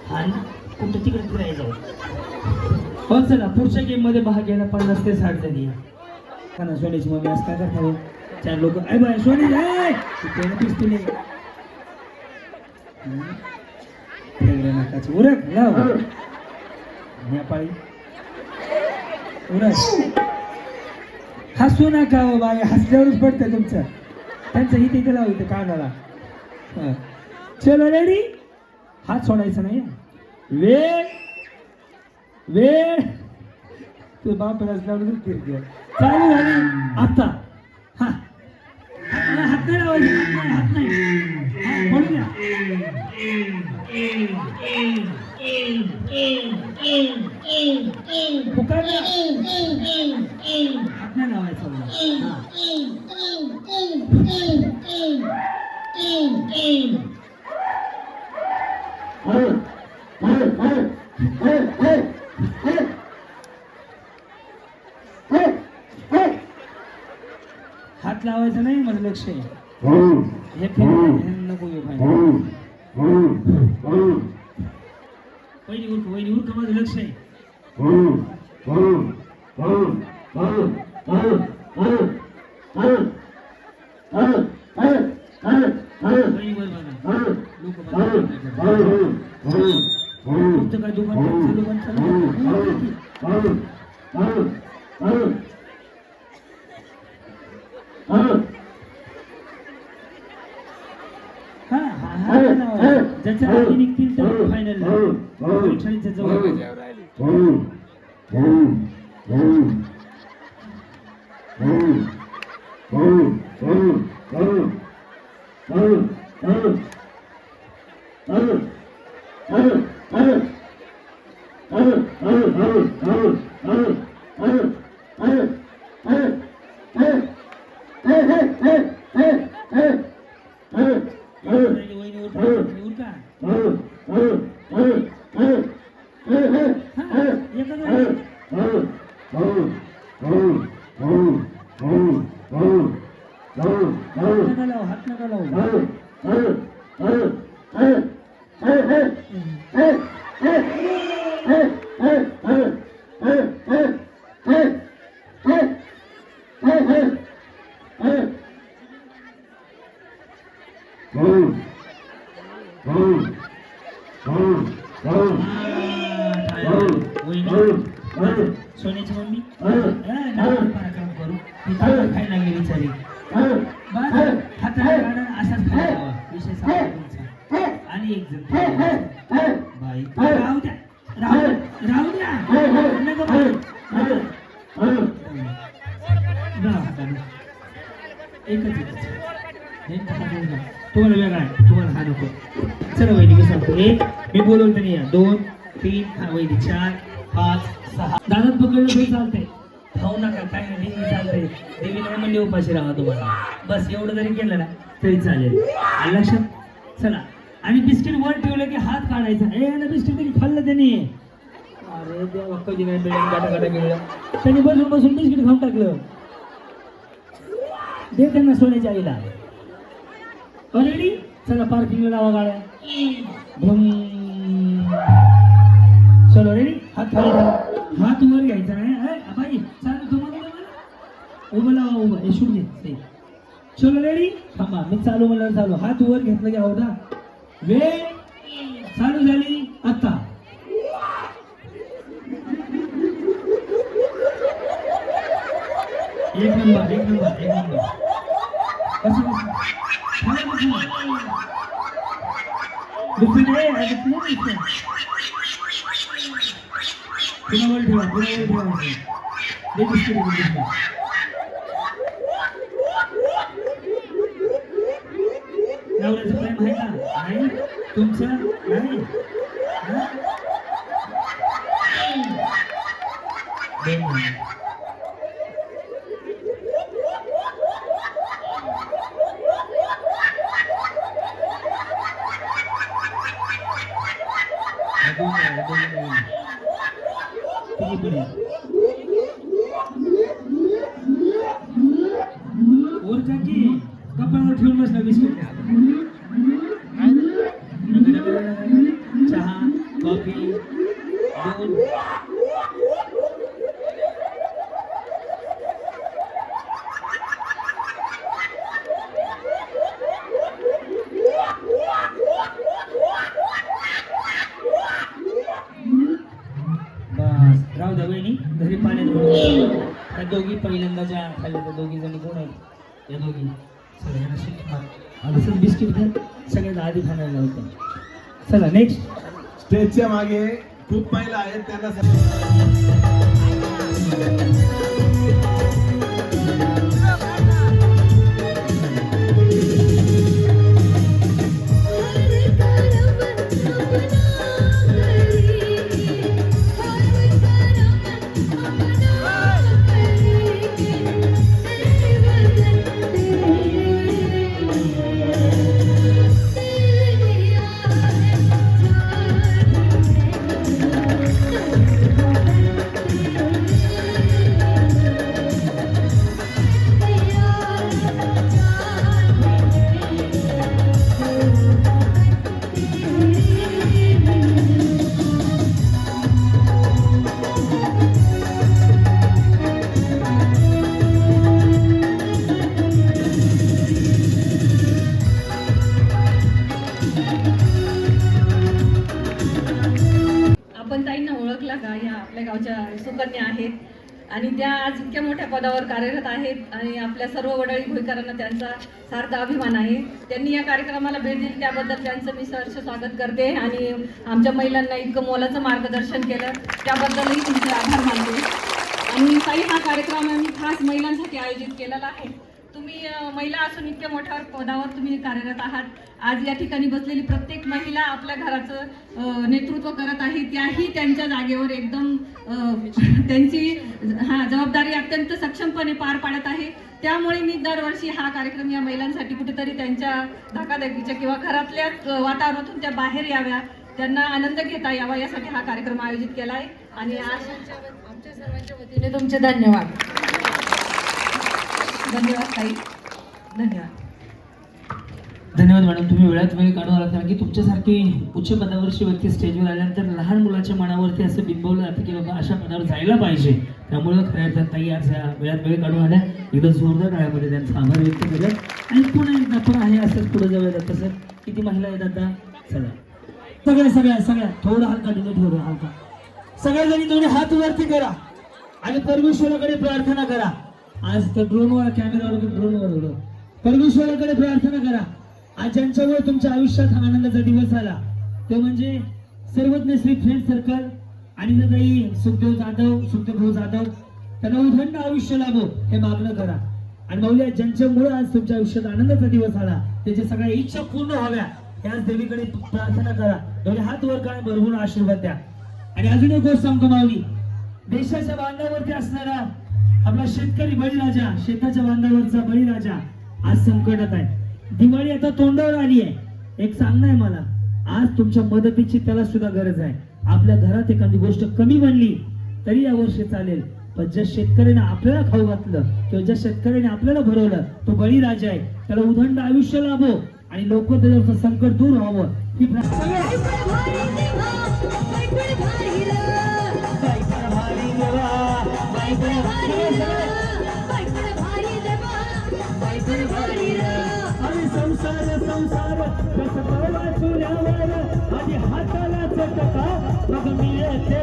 हा ना कुठं तिकडे फिरायला जाऊ हो चला पुढच्या गेम मध्ये भाग घ्यायला 50 ते 60 जणी हा ना सोनीची मम्मी आज काय करता चार लोक ऐ बाय सोनी जाय तिथे पिस्तूल नाकाची उरक लाव नेपाळी उरक हसू नका हो बाय हसल्यावरच पडतं तुमचं त्यांचं इथे इथे लाव इथे कानाला चलो रेडी हात सोडायचा नाही वेळ वेळ तू बाप रचल्यावर फिरते चालू झाली आता हा हात नाही लावायचे हात नाही म्हणून द्या पुकार द्या हात नाही लावायचा हात लावायचा नाही माझं लक्ष आहे हे नको वहिनी उरक माझं लक्ष आहे काय दुकान ज्याच्या आधी निघतील तर फायनल जवळ हात नका लावू. सोन्याची मम्मी पराक्रम करू खायला गेली चाली हाताला काढा असाच खायला विषय सांगा. आणि एक जण बाई राहू द्या राहू द्या नका बोलू. तुम्हाला वेगळा आहे तुम्हाला हा नको. चला वहिनी मी सांगतो. एक मी बोलवतो नाही 2 3 हा वहिनी 4 5 6 दादात पकडलं तरी चालतंय. खाऊ नका काय नाही देवी चालतंय. देवी नाही म्हणजे उपाशी राहा तुम्हाला. बस एवढं जरी केलं ना तरी चालेल. आलं लक्षात. चला आणि बिस्किट वर ठेवलं की हात काढायचा. ना बिस्किट तरी खाल्लं त्याने. अरे देवा कधी नाही बिल्डिंग गाटा गाटा गेलं त्यांनी बसून बसून बिस्किट खाऊन टाकलं. दे त्यांना सोन्याच्या आईला. ऑलरेडी चला पार्किंगला लावा गाड्या. चलो रेडी. हात खाली ठेवा. हात वर घ्यायचा नाही. बाई चालू तुम्हाला उभं लावा उभं हे शूट घे. चलो रेडी. थांबा मी चालू म्हणलं चालू. हात वर घेतलं की आवडा वेळ चालू झाली आता. एक नंबर एक नंबर एक नंबर. कसं दुसरी पुण्यावर ठेवा पुण्यावर ठेवा. नवऱ्याचं प्रेम आहे का नाही तुमचं नाही. वर का की कपाळावर ठेवून बसला बिस्किट. चहा कॉफी 2 बस राहू द्या वहिनी घरी पाण्यात भरून. त्या दोघी पहिल्यांदाच्या खाल्ल्या त्या दोघी जणी कोण आहेत या दोघी सगळ्यांना शिकतात. असंच बिस्किट घ्या सगळ्यात आधी खाण्याला होतं. चला नेक्स्ट. स्टेजच्या मागे खूप महिला आहेत त्यांना सुकन्या आहेत आणि त्या आज इतक्या मोठ्या पदावर कार्यरत आहेत आणि आपल्या सर्व वडाळी भोईकरांना त्यांचा सार्थ अभिमान आहे. त्यांनी या कार्यक्रमाला भेट दिली त्याबद्दल त्यांचं मी सहर्ष स्वागत करते आणि आमच्या महिलांना इतकं मोलाचं मार्गदर्शन केलं त्याबद्दलही तुमचे आभार मानते. आणि ताई हा कार्यक्रम आम्ही खास महिलांसाठी आयोजित केलेला आहे. तुम्ही महिला असून इतक्या मोठ्या पदावर तुम्ही कार्यरत आहात. आज या ठिकाणी बसलेली प्रत्येक महिला आपल्या घराचं नेतृत्व करत आहे. त्याही त्यांच्या जागेवर एकदम त्यांची जबाबदारी अत्यंत सक्षमपणे पार पाडत आहे. त्यामुळे मी दरवर्षी हा कार्यक्रम या महिलांसाठी कुठेतरी त्यांच्या धकाधकीच्या किंवा घरातल्या वातावरणातून त्या बाहेर याव्या त्यांना आनंद घेता यावा यासाठी हा कार्यक्रम आयोजित केला आहे आणि आज आमच्या सर्वांच्या वतीने तुमचे धन्यवाद. धन्यवाद ताई, धन्यवाद. धन्यवाद मॅडम, तुम्ही वेळात वेळ काढून आलात, कारण की तुमच्यासारखी उच्च पदावरची व्यक्ती स्टेजवर आल्यानंतर लहान मुलाच्या मनावरती असं बिंबवलं जातं की बाबा अशा पदावर जायला पाहिजे. त्यामुळं खऱ्या अर्थात ताई आज या वेळात वेळ काढून आल्या, एकदा जोरदार टाळ्यामध्ये त्यांचा आभार व्यक्त केला. आणि पुन्हा एकदा पण आहे असंच पुढे जाऊया. तसं किती महिला आहेत आता? चला सगळ्या थोडं हलका दिलं, थोडं हलका. सगळ्याजणी तुम्ही हात वरती करा आणि परमेश्वराकडे प्रार्थना करा. आज तर ड्रोनवर कॅमेरावर ड्रोनवर परमेश्वराकडे प्रार्थना करा. आज ज्यांच्यामुळे तुमच्या आयुष्यात हा आनंदाचा दिवस आला तो म्हणजे सर्वज्ञ श्री फ्रेंड सर्कल आणि काही सुखदेव भाऊ जाधव, त्यांना उदंड आयुष्य लाभो हे मागणं करा. आणि माऊली ज्यांच्यामुळे आज तुमच्या आयुष्यात आनंदाचा दिवस आला त्याच्या सगळ्या इच्छा पूर्ण व्हाव्या याच देवीकडे प्रार्थना करा. दोन्ही हात वर करा, भरपूर आशीर्वाद द्या. आणि अजून एक गोष्ट सांगतो माऊली, देशाच्या बांधावरती असणारा आपला शेतकरी बळीराजा, शेताच्या बांधावरचा बळीराजा आज संकटात आहे. दिवाळी आता तोंडावर आली आहे. एक सांगणं आहे मला, आज तुमच्या मदतीची त्याला सुद्धा गरज आहे. आपल्या घरात एखादी गोष्ट कमी बनली तरी या वर्षी चालेल, पण ज्या शेतकऱ्याने आपल्याला खाऊ घातलं किंवा ज्या शेतकऱ्याने आपल्याला भरवलं तो बळीराजा आहे. त्याला उदंड आयुष्य लाभो आणि लोक त्याच्यावरचं संकट दूर व्हावं ही संसार चुल्यावर आणि हाताला चटका मग मिळते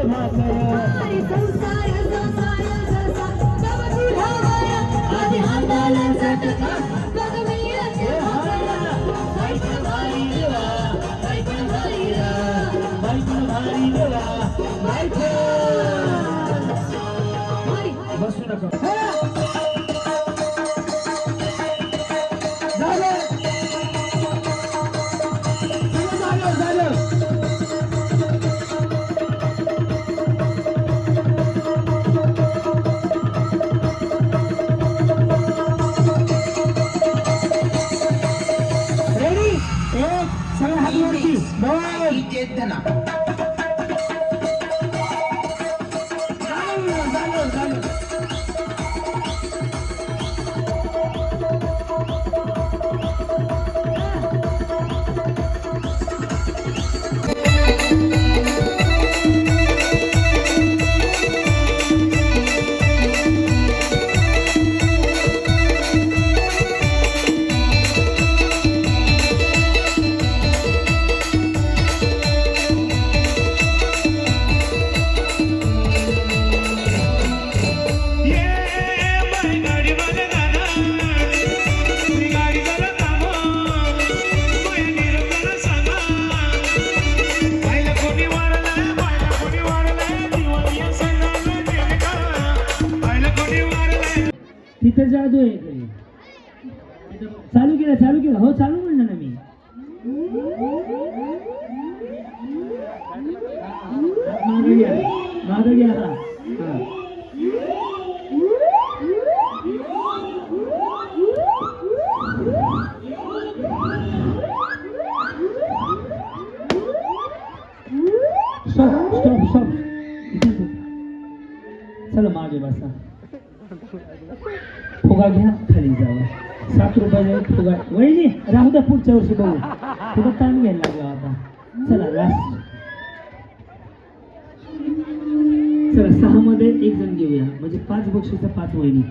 आणि हाताला चटका बसू नका. सगळ्या हातवरती तिथे जादू आहे. चालू केलं हो, चालू म्हणलं ना मी. मागं घ्या हा. स्टॉप. चला मागे बसा. फुगा घ्या, खाली जावा. 7 रुपये फुगा. वहिनी राहू द्या, पुढच्या वर्षी बघू. फुगा ताण घ्यायला लागला आता. चला लास्ट. चला 6 मध्ये 1 जण घेऊया, म्हणजे 5 बक्षीस 5 वहिनी.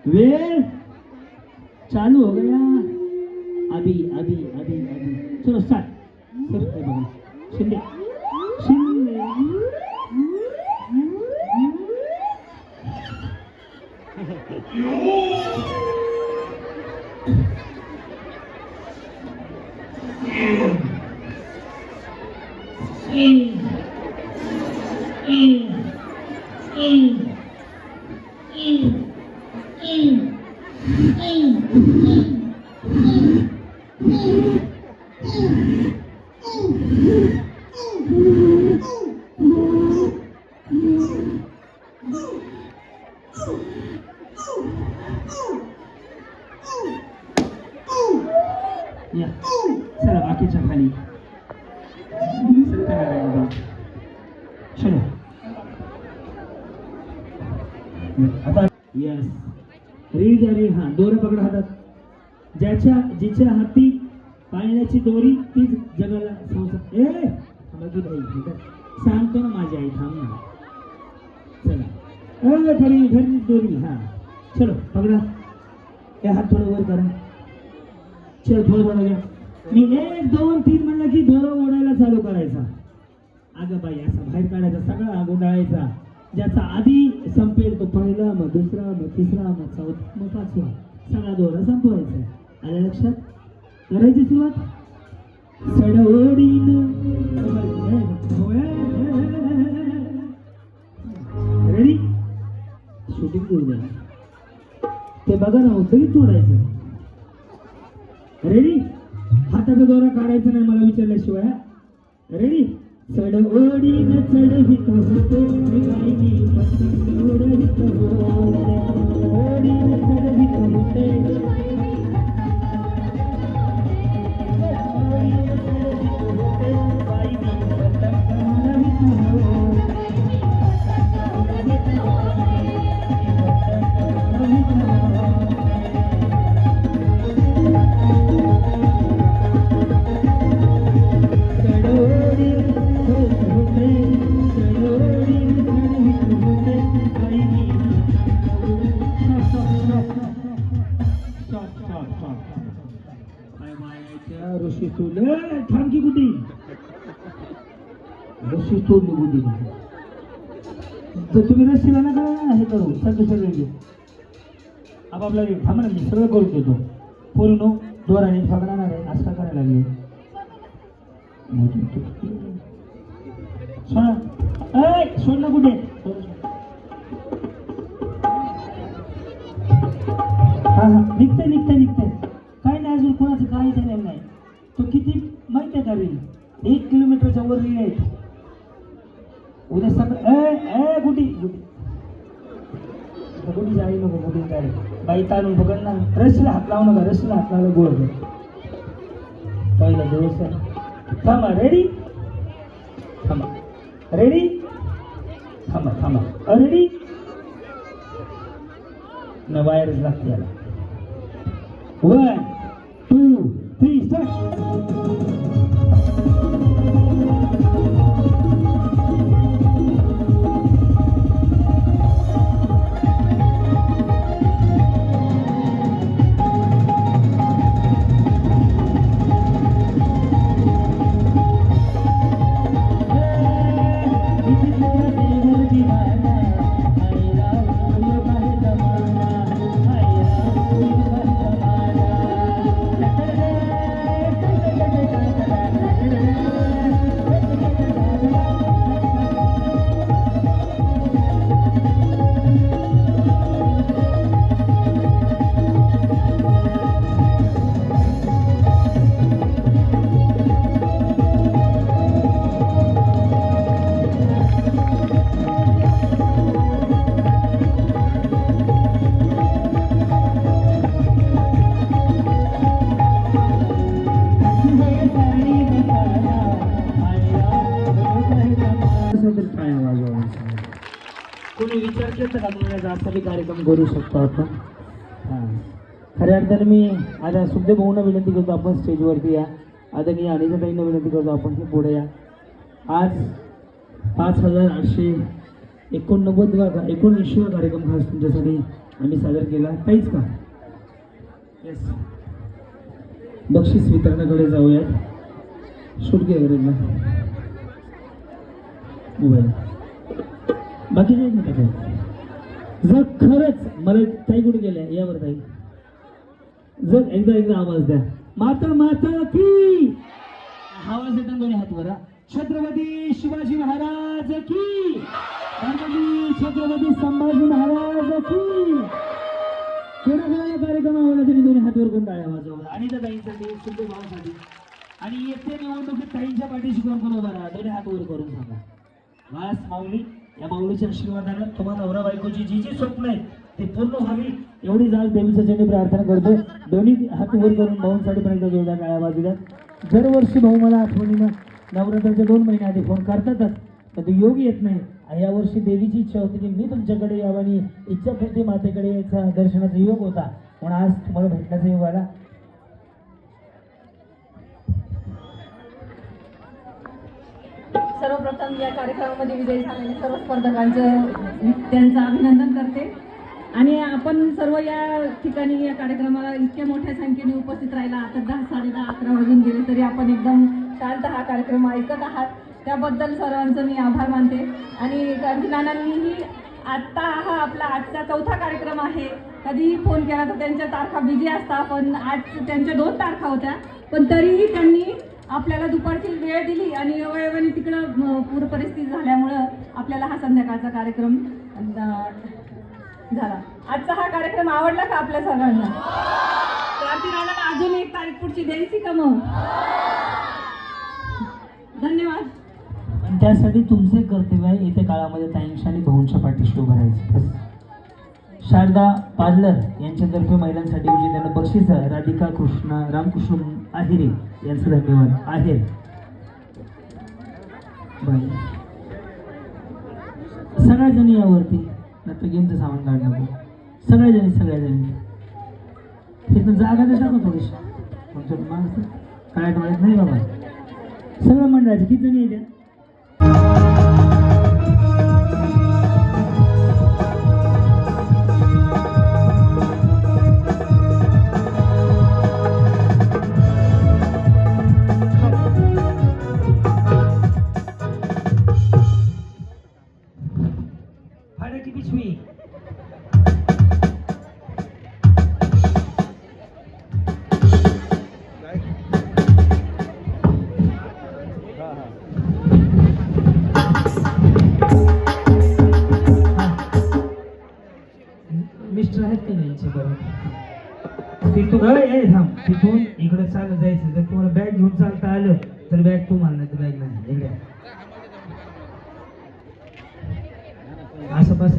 वेळ चालू हो गया. अभी चलो स्टार्ट. बघा शिंदे या. चला बाकीच्या खाली. आता यस रीड द्या रीड. हा दोरा पकडा हातात. जिच्या हाती पाळण्याची दोरी तीच जगाला संसार. बघी बाई सांगतो ना माझी आई थांब ना. चला घरी दोरी. हा चलो पकडा. हे हात थोडं वर करा. चल थोडं घ्या. मी 1 2 3 म्हणलं की दोरा ओढायला चालू करायचा. अगं बाई असा बाहेर काढायचा सगळा गुंडाळायचा. ज्याचा आधी संपेल तो पहिला मग दुसरा मग तिसरा मग चौथा मग पाचवा सगळा दोरा संपवायचा. आल्या लक्षात. करायची सुरुवात. सडवडीनं रेडी. शूटिंग करू द्या. ते बघा ना तरी तोडायचं. रेडी. हाताचा दोरा काढायचा नाही मला विचारल्याशिवाय. रेडी. चढवडीनं चढवित होतो चढवित होते. ऋषी थांबकी कुठे ऋषी तोड निघून तर तुम्ही रस्सीला ना करा हे करू सगळे आपापला थांबा ना मी सगळं करून देतो. पूर्ण दोराने पकडणार आहे असं करायला लागले. सोड ना कुठे. हा हा निघते काय नाही अजून कोणाचं काही झालेलं नाही. तो किती माहिती आहे का रील 1 किलोमीटरच्या वर रील आहे. उद्या सकाळ कुठे कुठे जाई नको कुठे काय बाई ताणून पकड ना. रस्सीला हात लावू नका. रस्सीला हात लावला गोळ कर. पहिला दिवस थांबा. रेडी. थांबा. रेडी. थांबा. रेडी. ना वायरच लागते याला. 1 2 3 स्टार्ट. कोणी विचार केला का तुम्हाला असा बी कार्यक्रम करू शकतो आपण. हां खऱ्या अर्थाने मी आता सुखदेव भाऊंना विनंती करतो आपण स्टेजवरती या. आता मी अनिताताईंना विनंती करतो आपण की पुढे या. आज 5889 कार्यक्रम खास तुमच्यासाठी आम्ही सादर केला. काहीच का येस बक्षीस वितरणाकडे जाऊयात. शूट घ्या गरजला मोबाईल बाकीचे नाही टाकाय. जर खरंच मला ताई कुठे गेल्या यावर ताई जर एकदा आवाज द्या. माता की आवाज देताना दोन्ही हात वर. छत्रपती शिवाजी महाराज की. छत्रपती संभाजी महाराज की. कोणाकोणाला कार्यक्रम आवडला तरी दोन्ही हात वर करून टाळ्या वाजवा. आणि त्या ताईंसाठी सुखदेव भावासाठी आणि येथे निवडणुकीत ताईंच्या पाठीशी कोण उभा राहा दोन्ही हात वर करून सांगा. वास माऊली या माऊलीच्या आशीर्वादानं तुम्हाला नवरा बायकोची जी स्वप्न आहेत ते पूर्ण व्हावी एवढी आज देवीच्या चरणी प्रार्थना करतो. दोन्ही हात वर करून भाऊंसाठी पण एकदा जोरदार टाळ्या वाजू द्या. दरवर्षी भाऊ मला आठवणीनं नवरात्राच्या 2 महिने आधी फोन करतातच पण तो योग येत नाही. यावर्षी देवीची इच्छा होती की मी तुमच्याकडे यावं आणि इच्छापूर्ती मातेकडे याचा दर्शनाचा योग होता, म्हणून आज तुम्हाला भेटण्याचा योग आला. सर्वप्रथम या कार्यक्रमामध्ये विजयी झालेल्या सर्व स्पर्धकांचं त्यांचं अभिनंदन करते. आणि आपण सर्व या ठिकाणी या कार्यक्रमाला इतक्या मोठ्या संख्येने उपस्थित राहिला. आता 10, 10:30, 11 वाजून गेले तरी आपण एकदम शांत हा कार्यक्रम ऐकत आहात, त्याबद्दल सर्वांचं मी आभार मानते. आणि नानांनीही आत्ता हा आपला आजचा 4था कार्यक्रम आहे. कधीही फोन केला तर त्यांच्या तारखा बिझी असतात, पण आज त्यांच्या 2 तारखा होत्या, पण तरीही त्यांनी आपल्याला दुपारची वेळ दिली आणि योगायोगाने तिकडं पूर परिस्थिती झाल्यामुळं आपल्याला हा संध्याकाळचा कार्यक्रम झाला. आजचा हा कार्यक्रम आवडला का आपल्या सर्वांना? क्रांती नानांना अजून 1 तारीख पुढची द्यायची का मग? धन्यवाद. आणि त्यासाठी तुमचे कर्तव्य आहे येत्या काळामध्ये ताईंच्या आणि भाऊंच्या पाठीशी उभं राहायचं. बस. शारदा पार्लर यांच्यातर्फे महिलांसाठी विजेत्यांना बक्षीस राधिका कृष्णा रामकृष्ण आहिरे यांचं धन्यवाद. आहेर बाई सगळ्याजणी यावरती नंतर गेमचं सामान काढ नको. सगळ्याजणी तिथं जागा देता का थोडीशी तुमच्या माणसं काय माहीत नाही बाबा. सगळं मंडळाचे किती जणी येत्या? फाड्याची पिशवी मिस्टर आहेत का नाही यांचे बरोबर? तिथून थांब, तिथून इकडे चालत जायचं. जर तुम्हाला बॅग घेऊन चालता आलं तर बॅग तुम्हाला नाही तर बॅग नाही. इकडे असं बस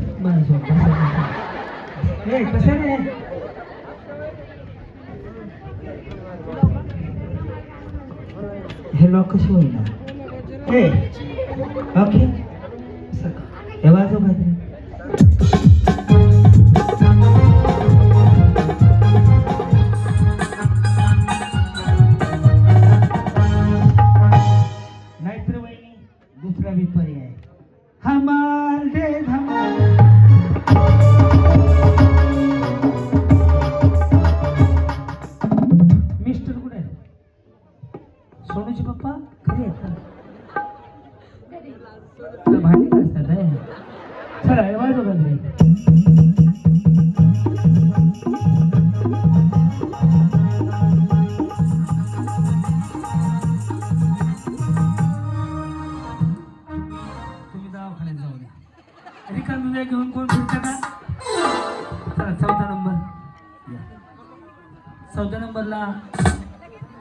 कसं नाही हे लॉक कशी होईल ना? ओके हे वाजव काहीतरी. नाहीतर वहिनी दुसरा बी पर्याय हमाल दे धमाल. मिस्टर कुठे आहे? सोनूचे पप्पा घरी आहेत का? भांडी असतात आहे. चला हे वाजव काहीतरी. रिकामी घेऊन कोण फिरतं का? चला 4था नंबर. 4थ्या नंबरला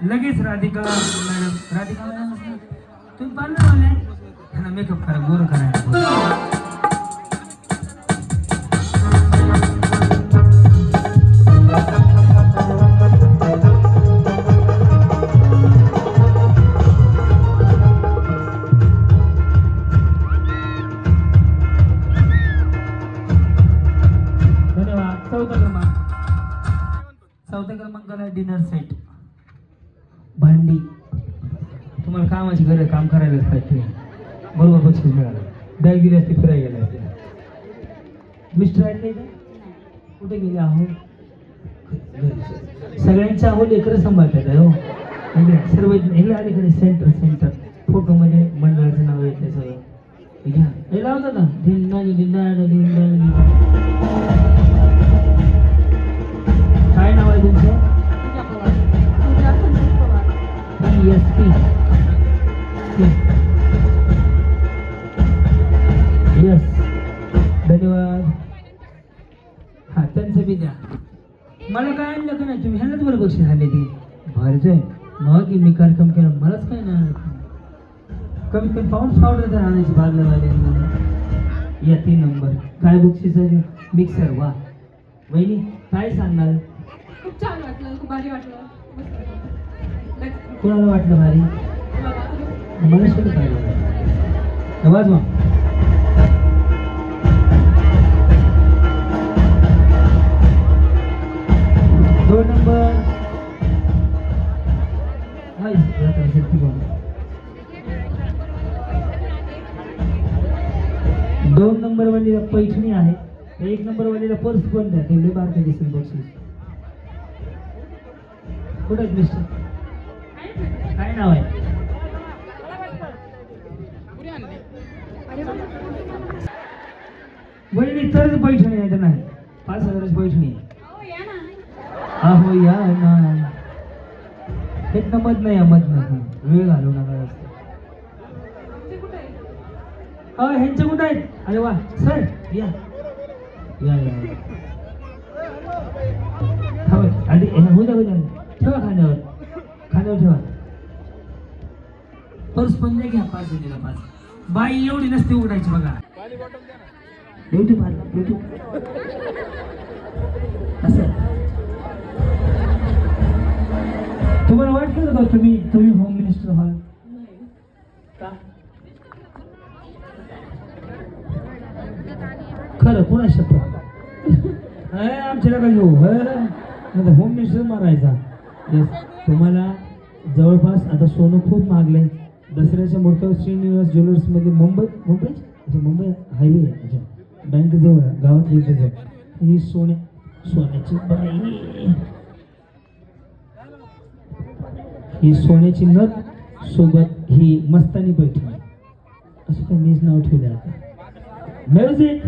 लगेच राधिका मॅडम. राधिका मॅडम तुम्ही पार्लर वाले त्यांना मेकअप करा, गोरं करा. चौथ्या क्रमांकाला डिनर सेट भांडी. तुम्हाला कामाची गरज, काम करायलाच पाहिजे. बरोबर बक्षीस मिळालं. बॅग दिली असती फिरायला गेले असते. मिस्टर आहेत नाही का? कुठे गेले आहो? सगळ्यांच्या आहो लेकरं सांभाळतात आहे हो. सर्व इकडे अलीकडे सेंटर फोटोमध्ये मंडळाचं नाव येते सगळं. घ्या हे लावतात ना काय नाव आहे तुमचं? ESP. यस धन्यवाद. हा त्यांचं बी द्या. मला काय आणलं का नाही? तुम्ही ह्यालाच बरं बक्षीस आले ती भारच आहे मग की मी कार्यक्रम केला मलाच काय नाही. कमीत कमी पावडर तर आणायची पार्लरवाले. या 3 नंबर काय बक्षीस आहे? मिक्सर. वा वहिनी काय सांगणार? खूप छान वाटलं, खूप भारी वाटलं. कोणाला वाटलं भारी? मला सुद्धा काय वाजवा. 2 नंबर हाय आता सेल्फी बघ. 2 नंबर वालीला पैठणी आहे. 1 नंबर वालीला पर्स पण द्या. तेवढे बारके दिसेल बक्षीस. कुठे आहेत मिस्टर? काय नाव आहे? वहिनी तरच पैठणी आहे तर नाही. 5,000ची पैठणी आहे. अहो या ना. एक मत नाही मत नाही. वेळ घालू नका जास्त. ह्यांचे कुठे आहेत? अरे वा सर या या या आधी होऊ द्या ठेवा खाण्यावर ठेवा. पर्स पण द्या घ्या. 5 जणीला 5. बाई एवढी नसते उघडायची बघा. ब्युटी असं तुम्हाला वाटतं का तुम्ही होम मिनिस्टर व्हाल का? खरं कोणा शपथ आमच्याला काय घेऊ होम मिनिस्टर मारायचा. येस तुम्हाला जवळपास आता सोनं खूप मागलंय. दसऱ्याच्या मुहूर्तावर श्रीनिवास ज्वेलर्स मध्ये मुंबई हायवे आहे. अच्छा बँक जवळ गावात येते जवळ ही सोन्याची बाई. ही सोन्याची नथ सोबत ही मस्तानी पैठणी असं काय मीच नाव ठेवलं आता. म्युझिक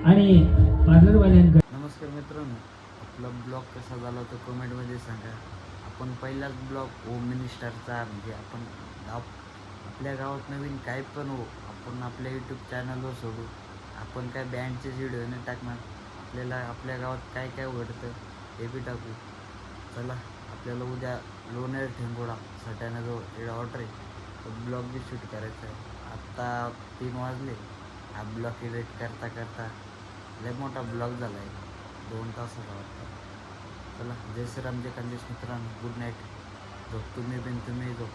आणि पार्लरवाल्यांकडे. नमस्कार मित्रांनो, आपला ब्लॉग कसा झाला तो कमेंटमध्ये सांगा. आपण पहिलाच ब्लॉग होम मिनिस्टरचा म्हणजे आपण आपल्या गावात नवीन काय पण हो आपण आपल्या यूट्यूब चॅनलवर सोडू. आपण काय बँडचे व्हिडिओ नाही टाकणार. आपल्याला आपल्या गावात काय काय घडतं ते बी टाकू. चला आपल्याला उद्या लोणार ठेंगोडा सटाण्याजवळ इकडे ऑर्डर आहे. तो ब्लॉग बी शूट करायचा आहे. आत्ता 3 वाजले. हा ब्लॉग एडिट करता लय मोठा ब्लॉग झाला आहे. 2 तासाचा वाटतं. चला जय श्रीराम जय खानदेश मित्रांनो. Good night. झोप तुम्ही झोप.